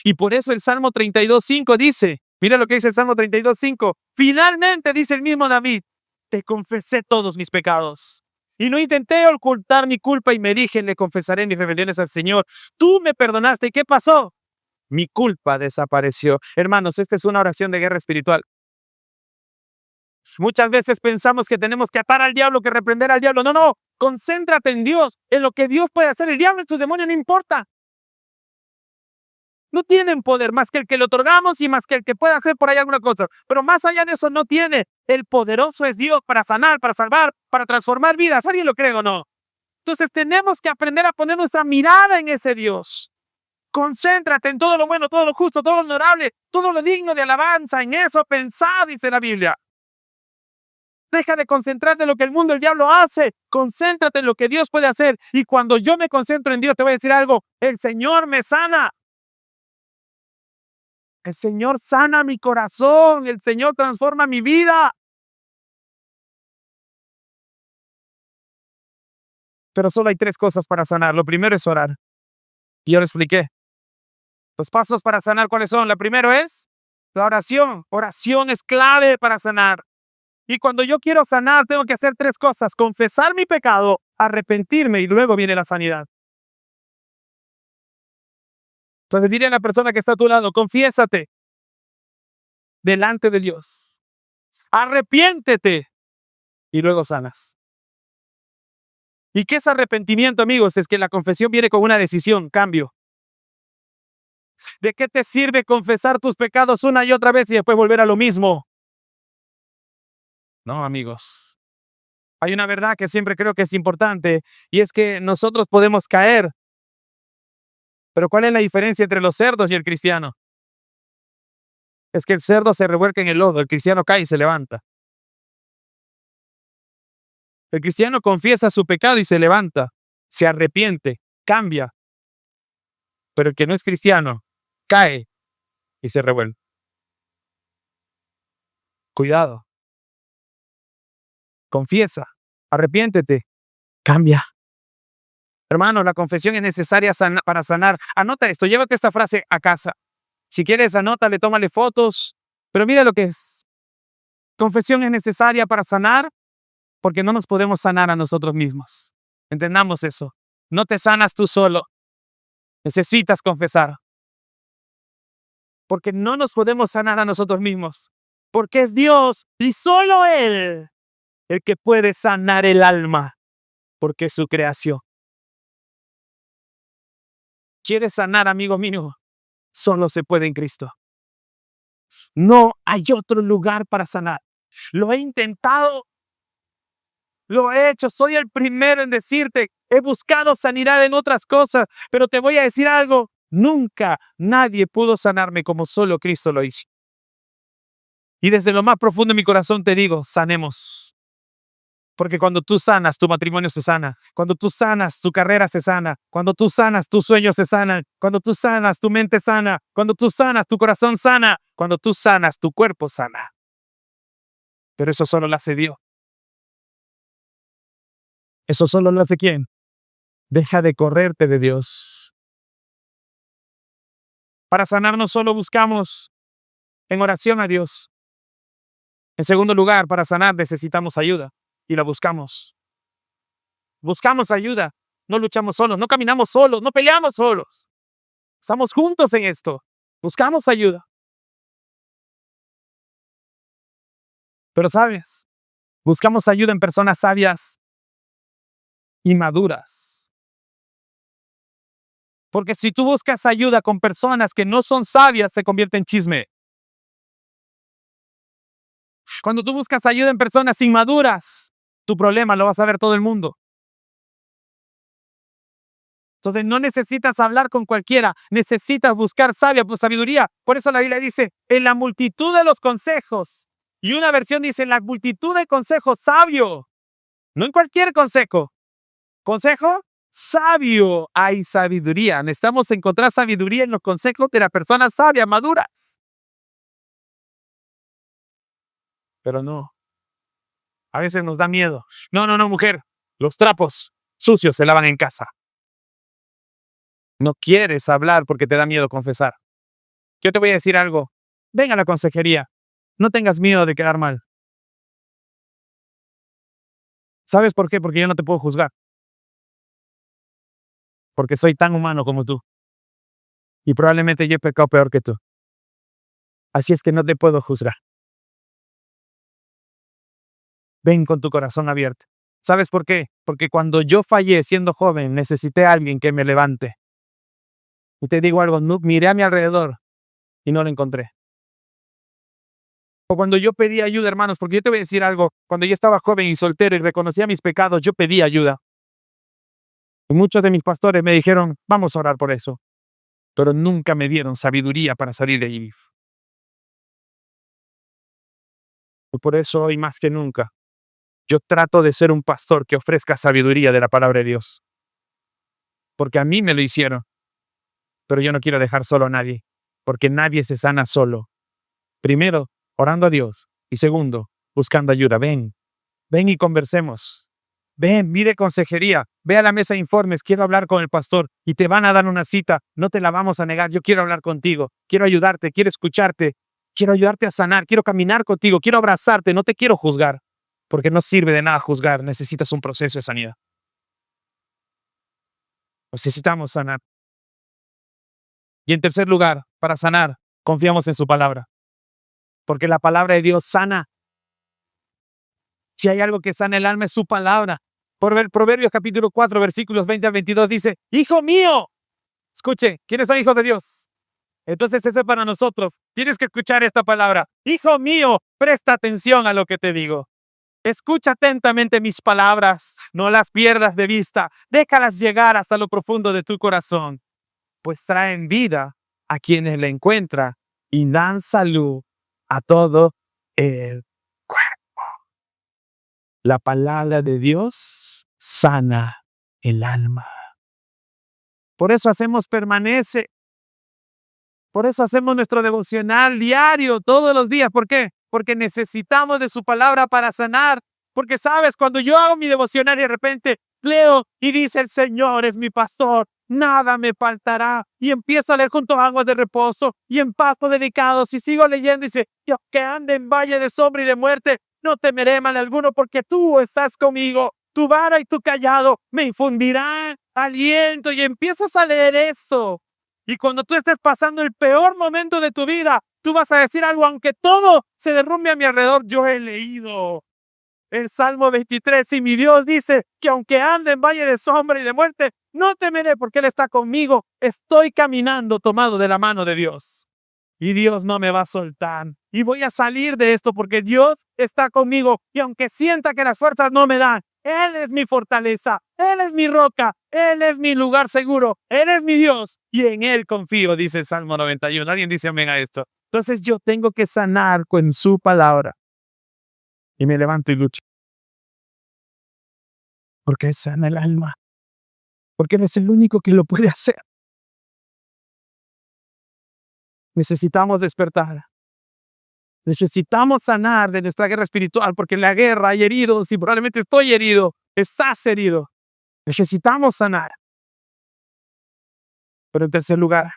Y por eso el Salmo 32:5 dice, mira lo que dice el Salmo 32:5, finalmente dice el mismo David, te confesé todos mis pecados. Y no intenté ocultar mi culpa y me dije, le confesaré mis rebeliones al Señor. Tú me perdonaste. ¿Y qué pasó? Mi culpa desapareció. Hermanos, esta es una oración de guerra espiritual. Muchas veces pensamos que tenemos que atar al diablo, que reprender al diablo. No, concéntrate en Dios, en lo que Dios puede hacer. El diablo y sus demonios no importa. No tienen poder más que el que le otorgamos y más que el que pueda hacer por ahí alguna cosa. Pero más allá de eso no tiene. El poderoso es Dios para sanar, para salvar, para transformar vidas. ¿Alguien lo cree o no? Entonces tenemos que aprender a poner nuestra mirada en ese Dios. Concéntrate en todo lo bueno, todo lo justo, todo lo honorable, todo lo digno de alabanza. En eso pensá, dice la Biblia. Deja de concentrarte en lo que el mundo, el diablo hace. Concéntrate en lo que Dios puede hacer. Y cuando yo me concentro en Dios, te voy a decir algo. El Señor me sana. El Señor sana mi corazón. El Señor transforma mi vida. Pero solo hay 3 cosas para sanar. Lo primero es orar. Y yo lo expliqué. Los pasos para sanar, ¿cuáles son? La primero es la oración. Oración es clave para sanar. Y cuando yo quiero sanar, tengo que hacer 3 cosas. Confesar mi pecado, arrepentirme y luego viene la sanidad. Entonces dile a la persona que está a tu lado, confiésate delante de Dios. Arrepiéntete y luego sanas. ¿Y qué es arrepentimiento, amigos? Es que la confesión viene con una decisión, cambio. ¿De qué te sirve confesar tus pecados una y otra vez y después volver a lo mismo? No, amigos. Hay una verdad que siempre creo que es importante y es que nosotros podemos caer. Pero ¿cuál es la diferencia entre los cerdos y el cristiano? Es que el cerdo se revuelca en el lodo, el cristiano cae y se levanta. El cristiano confiesa su pecado y se levanta, se arrepiente, cambia. Pero el que no es cristiano cae y se revuelve. Cuidado. Confiesa, arrepiéntete, cambia. Hermano, la confesión es necesaria para sanar. Anota esto, llévate esta frase a casa. Si quieres, anótale, tómale fotos. Pero mira lo que es. Confesión es necesaria para sanar porque no nos podemos sanar a nosotros mismos. Entendamos eso. No te sanas tú solo. Necesitas confesar. Porque no nos podemos sanar a nosotros mismos. Porque es Dios y solo Él el que puede sanar el alma. Porque es su creación. ¿Quieres sanar, amigo mío? Solo se puede en Cristo. No hay otro lugar para sanar. Lo he intentado. Lo he hecho. Soy el primero en decirte. He buscado sanidad en otras cosas. Pero te voy a decir algo. Nunca nadie pudo sanarme como solo Cristo lo hizo. Y desde lo más profundo de mi corazón te digo, sanemos. Porque cuando tú sanas, tu matrimonio se sana. Cuando tú sanas, tu carrera se sana. Cuando tú sanas, tus sueños se sanan. Cuando tú sanas, tu mente sana. Cuando tú sanas, tu corazón sana. Cuando tú sanas, tu cuerpo sana. Pero eso solo lo hace Dios. ¿Eso solo lo hace quién? Deja de correrte de Dios. Para sanar no solo buscamos en oración a Dios. En segundo lugar, para sanar necesitamos ayuda. Y la buscamos. Buscamos ayuda. No luchamos solos, no caminamos solos, no peleamos solos. Estamos juntos en esto. Buscamos ayuda. Pero sabes, buscamos ayuda en personas sabias y maduras. Porque si tú buscas ayuda con personas que no son sabias, se convierte en chisme. Cuando tú buscas ayuda en personas inmaduras, tu problema lo va a saber todo el mundo. Entonces no necesitas hablar con cualquiera, necesitas buscar sabiduría. Por eso la Biblia dice, en la multitud de los consejos. Y una versión dice, en la multitud de consejos sabio. No en cualquier consejo. Consejo sabio. Hay sabiduría. Necesitamos encontrar sabiduría en los consejos de las personas sabias, maduras. Pero no. A veces nos da miedo. No, mujer. Los trapos sucios se lavan en casa. No quieres hablar porque te da miedo confesar. Yo te voy a decir algo. Ven a la consejería. No tengas miedo de quedar mal. ¿Sabes por qué? Porque yo no te puedo juzgar. Porque soy tan humano como tú. Y probablemente yo he pecado peor que tú. Así es que no te puedo juzgar. Ven con tu corazón abierto. ¿Sabes por qué? Porque cuando yo fallé siendo joven, necesité a alguien que me levante. Y te digo algo, miré a mi alrededor y no lo encontré. O cuando yo pedí ayuda, hermanos, porque yo te voy a decir algo, cuando yo estaba joven y soltero y reconocía mis pecados, yo pedí ayuda. Y muchos de mis pastores me dijeron, vamos a orar por eso. pero nunca me dieron sabiduría para salir de allí. Y por eso hoy más que nunca, yo trato de ser un pastor que ofrezca sabiduría de la palabra de Dios. Porque a mí me lo hicieron, pero yo no quiero dejar solo a nadie, porque nadie se sana solo. Primero, orando a Dios. Y segundo, buscando ayuda. Ven, ven y conversemos. Ven, mire consejería. Ve a la mesa de informes. Quiero hablar con el pastor y te van a dar una cita. No te la vamos a negar. Yo quiero hablar contigo. Quiero ayudarte. Quiero escucharte. Quiero ayudarte a sanar. Quiero caminar contigo. Quiero abrazarte. No te quiero juzgar. Porque no sirve de nada juzgar. Necesitas un proceso de sanidad. Necesitamos sanar. Y en tercer lugar, para sanar, confiamos en su palabra. Porque la palabra de Dios sana. Si hay algo que sana el alma es su palabra. Proverbios capítulo 4, versículos 20 al 22 dice, hijo mío, escuche, ¿quiénes son hijos de Dios? Entonces ese es para nosotros. Tienes que escuchar esta palabra. Hijo mío, presta atención a lo que te digo. Escucha atentamente mis palabras, no las pierdas de vista. Déjalas llegar hasta lo profundo de tu corazón, pues traen vida a quienes la encuentran y dan salud a todo el cuerpo. La palabra de Dios sana el alma. Por eso hacemos permanece. Por eso hacemos nuestro devocional diario, todos los días. ¿Por qué? Porque necesitamos de su palabra para sanar. Porque sabes, cuando yo hago mi devocional y de repente leo y dice el Señor es mi pastor, nada me faltará. Y empiezo a leer junto a aguas de reposo y en pasto dedicados y sigo leyendo y dice, yo que ande en valle de sombra y de muerte, no temeré mal alguno porque tú estás conmigo. Tu vara y tu callado me infundirán aliento y empiezas a leer esto. Y cuando tú estés pasando el peor momento de tu vida, tú vas a decir algo, aunque todo se derrumbe a mi alrededor, yo he leído el Salmo 23 y mi Dios dice que aunque ande en valle de sombra y de muerte, no temeré porque Él está conmigo. Estoy caminando tomado de la mano de Dios. Y Dios no me va a soltar. Y voy a salir de esto porque Dios está conmigo. Y aunque sienta que las fuerzas no me dan, Él es mi fortaleza. Él es mi roca. Él es mi lugar seguro. Él es mi Dios. Y en Él confío, dice el Salmo 91. ¿Alguien dice amén a esto? Entonces yo tengo que sanar con su palabra. Y me levanto y lucho. Porque Él sana el alma. Porque Él es el único que lo puede hacer. Necesitamos despertar. Necesitamos sanar de nuestra guerra espiritual, porque en la guerra hay heridos y probablemente estoy herido, estás herido. Necesitamos sanar. Pero en tercer lugar,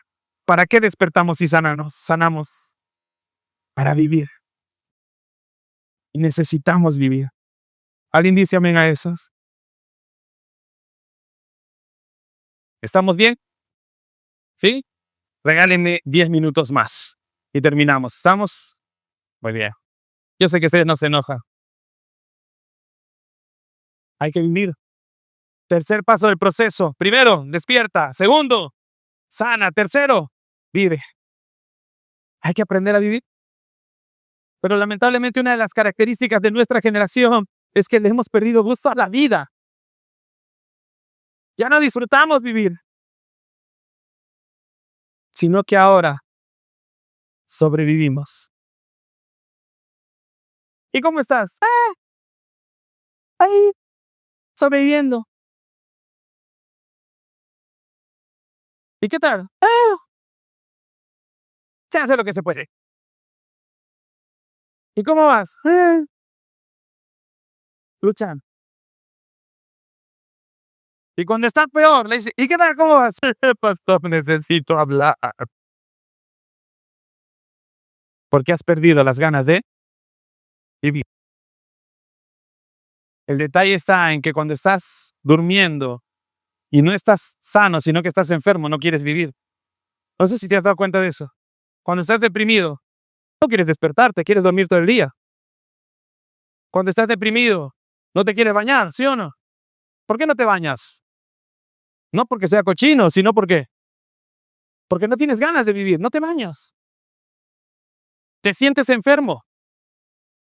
¿para qué despertamos y sanamos? Sanamos para vivir. Y necesitamos vivir. ¿Alguien dice amén a esos? ¿Estamos bien? ¿Sí? Regálenme 10 minutos más y terminamos. ¿Estamos? Muy bien. Yo sé que ustedes no se enojan. Hay que vivir. Tercer paso del proceso. Primero, despierta. Segundo, sana. Tercero, vive. Hay que aprender a vivir. Pero lamentablemente una de las características de nuestra generación es que le hemos perdido gusto a la vida. Ya no disfrutamos vivir, sino que ahora sobrevivimos. ¿Y cómo estás? Ahí, sobreviviendo. ¿Y qué tal? Se hace lo que se puede. ¿Y cómo vas? Luchando. Y cuando estás peor, le dice, ¿y qué tal? ¿Cómo vas? Pastor, necesito hablar. Porque has perdido las ganas de vivir. El detalle está en que cuando estás durmiendo y no estás sano, sino que estás enfermo, no quieres vivir. No sé si te has dado cuenta de eso. Cuando estás deprimido, no quieres despertarte, quieres dormir todo el día. Cuando estás deprimido, no te quieres bañar, ¿sí o no? ¿Por qué no te bañas? No porque sea cochino, sino porque no tienes ganas de vivir, no te bañas. Te sientes enfermo.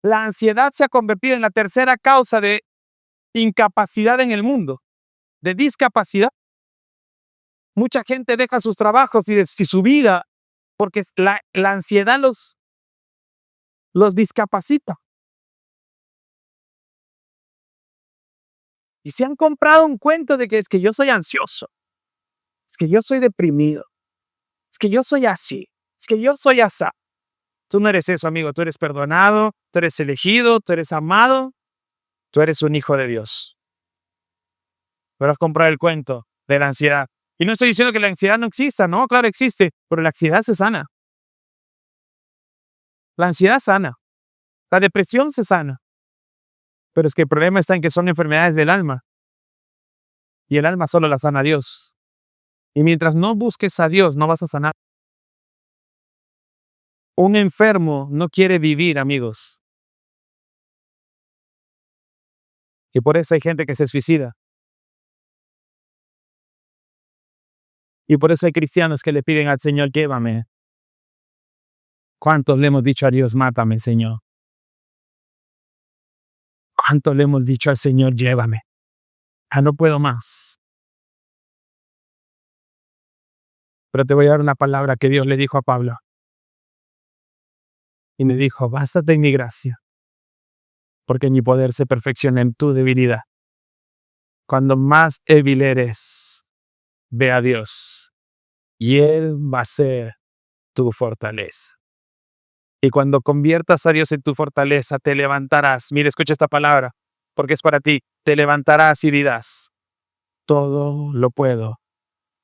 La ansiedad se ha convertido en la tercera causa de incapacidad en el mundo, de discapacidad. Mucha gente deja sus trabajos y su vida porque la ansiedad los discapacita. Y se han comprado un cuento de que es que yo soy ansioso, es que yo soy deprimido, es que yo soy así, es que yo soy asá. Tú no eres eso, amigo. Tú eres perdonado, tú eres elegido, tú eres amado, tú eres un hijo de Dios. Pero has comprado el cuento de la ansiedad. Y no estoy diciendo que la ansiedad no exista, no, claro existe, pero la ansiedad se sana. La ansiedad sana. La depresión se sana. Pero es que el problema está en que son enfermedades del alma. Y el alma solo la sana Dios. Y mientras no busques a Dios, no vas a sanar. Un enfermo no quiere vivir, amigos. Y por eso hay gente que se suicida. Y por eso hay cristianos que le piden al Señor, llévame. ¿Cuántos le hemos dicho a Dios, mátame, Señor? ¿Cuántos le hemos dicho al Señor, llévame? No puedo más. Pero te voy a dar una palabra que Dios le dijo a Pablo. Y me dijo, bástate en mi gracia, porque mi poder se perfecciona en tu debilidad. Cuando más débil eres, ve a Dios, y Él va a ser tu fortaleza. Y cuando conviertas a Dios en tu fortaleza, te levantarás. Mira, escucha esta palabra, porque es para ti. Te levantarás y dirás, todo lo puedo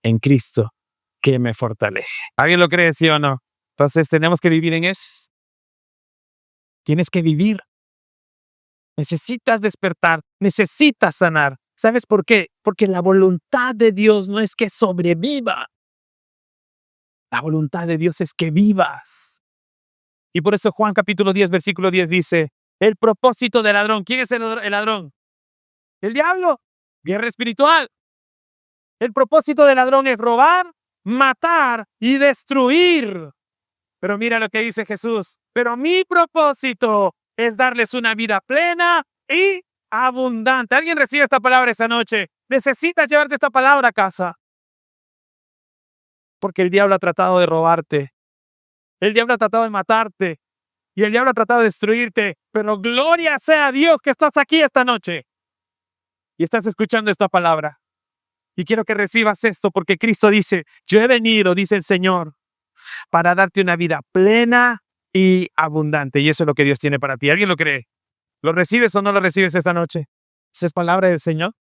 en Cristo que me fortalece. ¿Alguien lo cree, sí o no? Entonces tenemos que vivir en eso. Tienes que vivir. Necesitas despertar, necesitas sanar. ¿Sabes por qué? Porque la voluntad de Dios no es que sobreviva. La voluntad de Dios es que vivas. Y por eso Juan capítulo 10, versículo 10 dice, el propósito del ladrón. ¿Quién es el ladrón? El diablo. Guerra espiritual. El propósito del ladrón es robar, matar y destruir. Pero mira lo que dice Jesús. Pero mi propósito es darles una vida plena y abundante. ¿Alguien recibe esta palabra esta noche? Necesitas llevarte esta palabra a casa. Porque el diablo ha tratado de robarte. El diablo ha tratado de matarte. Y el diablo ha tratado de destruirte. Pero gloria sea a Dios que estás aquí esta noche. Y estás escuchando esta palabra. Y quiero que recibas esto porque Cristo dice, yo he venido, dice el Señor, para darte una vida plena y abundante. Y eso es lo que Dios tiene para ti. ¿Alguien lo cree? ¿Lo recibes o no lo recibes esta noche? Esa es palabra del Señor.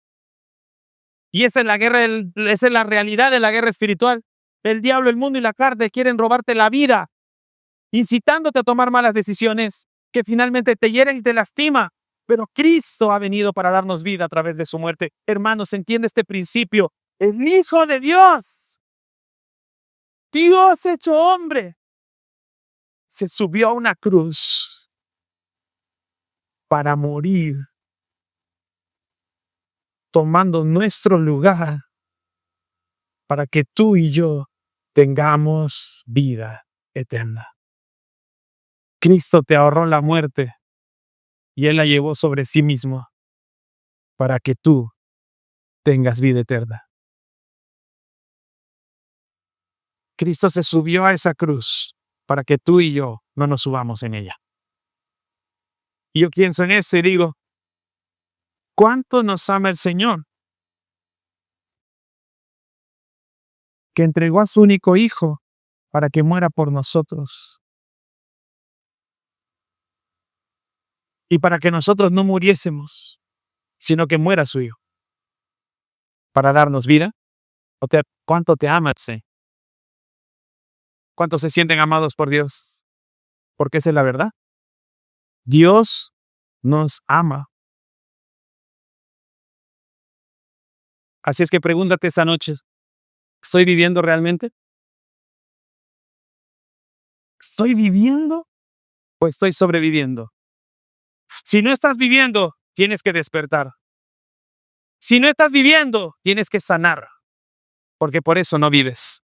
Y esa es la guerra, esa es la realidad de la guerra espiritual. El diablo, el mundo y la carne quieren robarte la vida, incitándote a tomar malas decisiones que finalmente te hieren y te lastima. Pero Cristo ha venido para darnos vida a través de su muerte. Hermanos, entiende este principio. El Hijo de Dios, Dios hecho hombre, se subió a una cruz para morir, tomando nuestro lugar, para que tú y yo tengamos vida eterna. Cristo te ahorró la muerte y Él la llevó sobre sí mismo para que tú tengas vida eterna. Cristo se subió a esa cruz para que tú y yo no nos subamos en ella. Y yo pienso en eso y digo, ¿cuánto nos ama el Señor? Que entregó a su único Hijo para que muera por nosotros. Y para que nosotros no muriésemos, sino que muera su Hijo. Para darnos vida. ¿Cuánto te ama el Señor? ¿Cuántos se sienten amados por Dios? Porque esa es la verdad. Dios nos ama. Así es que pregúntate esta noche, ¿estoy viviendo realmente? ¿Estoy viviendo o estoy sobreviviendo? Si no estás viviendo, tienes que despertar. Si no estás viviendo, tienes que sanar, porque por eso no vives.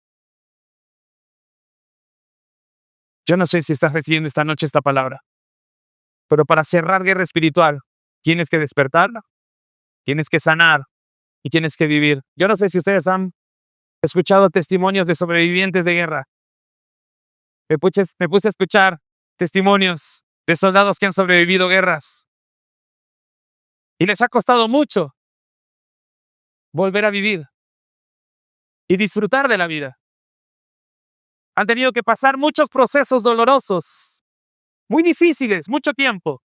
Yo no sé si estás recibiendo esta noche esta palabra, pero para cerrar guerra espiritual, tienes que despertar, tienes que sanar y tienes que vivir. Yo no sé si ustedes han He escuchado testimonios de sobrevivientes de guerra. Me puse a escuchar testimonios de soldados que han sobrevivido guerras. Y les ha costado mucho volver a vivir y disfrutar de la vida. Han tenido que pasar muchos procesos dolorosos, muy difíciles, mucho tiempo.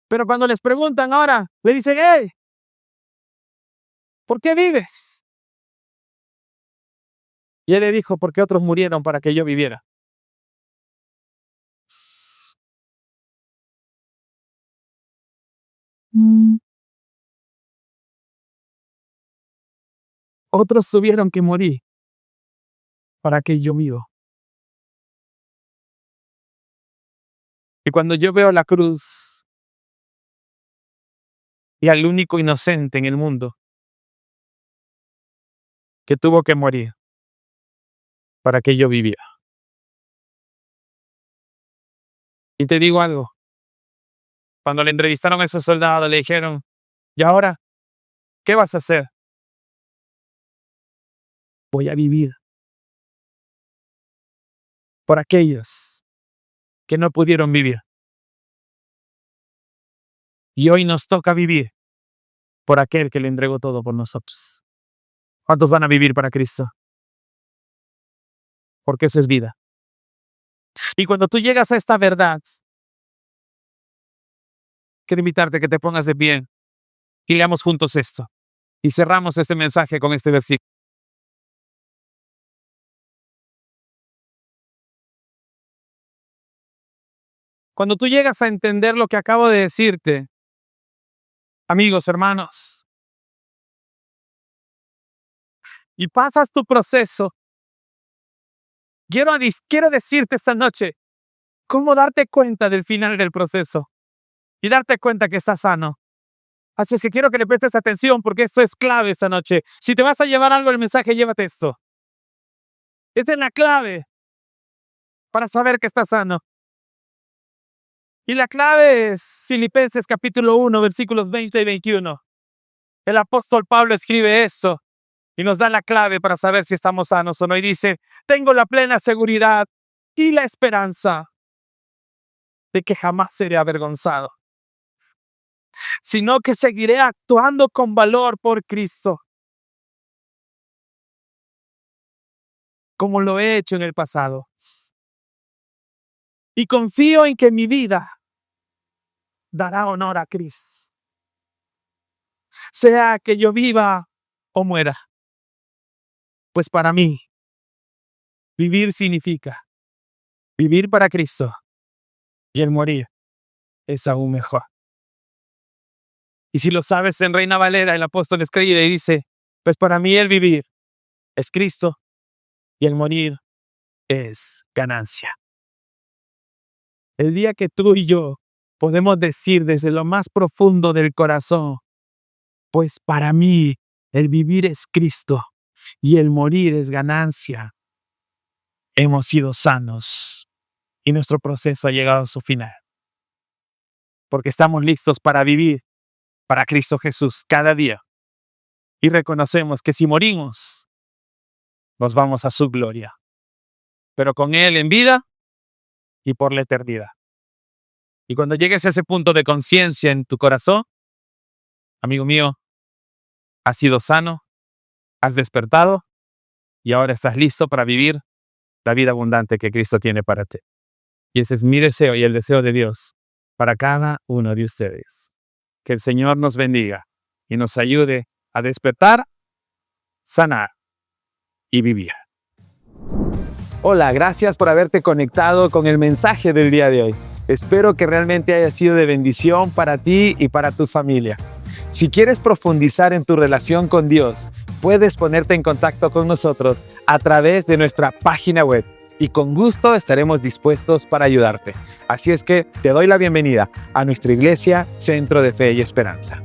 Pero cuando les preguntan ahora, le dicen, hey, ¿por qué vives? Y él le dijo, porque otros murieron para que yo viviera. Otros tuvieron que morir para que yo viva. Y cuando yo veo la cruz y al único inocente en el mundo que tuvo que morir para que yo viviera. Y te digo algo, cuando le entrevistaron a esos soldados, le dijeron, ¿y ahora qué vas a hacer? Voy a vivir por aquellos que no pudieron vivir. Y hoy nos toca vivir por aquel que le entregó todo por nosotros. ¿Cuántos van a vivir para Cristo? Porque eso es vida. Y cuando tú llegas a esta verdad, quiero invitarte a que te pongas de pie y leamos juntos esto. Y cerramos este mensaje con este versículo. Cuando tú llegas a entender lo que acabo de decirte, amigos, hermanos, y pasas tu proceso, quiero decirte esta noche cómo darte cuenta del final del proceso y darte cuenta que estás sano. Así que quiero que le prestes atención porque esto es clave esta noche. Si te vas a llevar algo del mensaje, llévate esto. Esta es la clave para saber que estás sano. Y la clave es Filipenses capítulo 1, versículos 20 y 21. El apóstol Pablo escribe esto y nos da la clave para saber si estamos sanos o no. Y dice, tengo la plena seguridad y la esperanza de que jamás seré avergonzado, sino que seguiré actuando con valor por Cristo, como lo he hecho en el pasado. Y confío en que mi vida dará honor a Cristo, sea que yo viva o muera. Pues para mí, vivir significa vivir para Cristo y el morir es aún mejor. Y si lo sabes, en Reina Valera el apóstol escribe y dice, pues para mí el vivir es Cristo y el morir es ganancia. El día que tú y yo podemos decir desde lo más profundo del corazón, pues para mí el vivir es Cristo y el morir es ganancia, hemos sido sanos y nuestro proceso ha llegado a su final. Porque estamos listos para vivir para Cristo Jesús cada día. Y reconocemos que si morimos, nos vamos a su gloria. Pero con Él en vida y por la eternidad. Y cuando llegues a ese punto de conciencia en tu corazón, amigo mío, has sido sano, has despertado y ahora estás listo para vivir la vida abundante que Cristo tiene para ti. Y ese es mi deseo y el deseo de Dios para cada uno de ustedes. Que el Señor nos bendiga y nos ayude a despertar, sanar y vivir. Hola, gracias por haberte conectado con el mensaje del día de hoy. Espero que realmente haya sido de bendición para ti y para tu familia. Si quieres profundizar en tu relación con Dios, puedes ponerte en contacto con nosotros a través de nuestra página web y con gusto estaremos dispuestos para ayudarte. Así es que te doy la bienvenida a nuestra iglesia, Centro de Fe y Esperanza.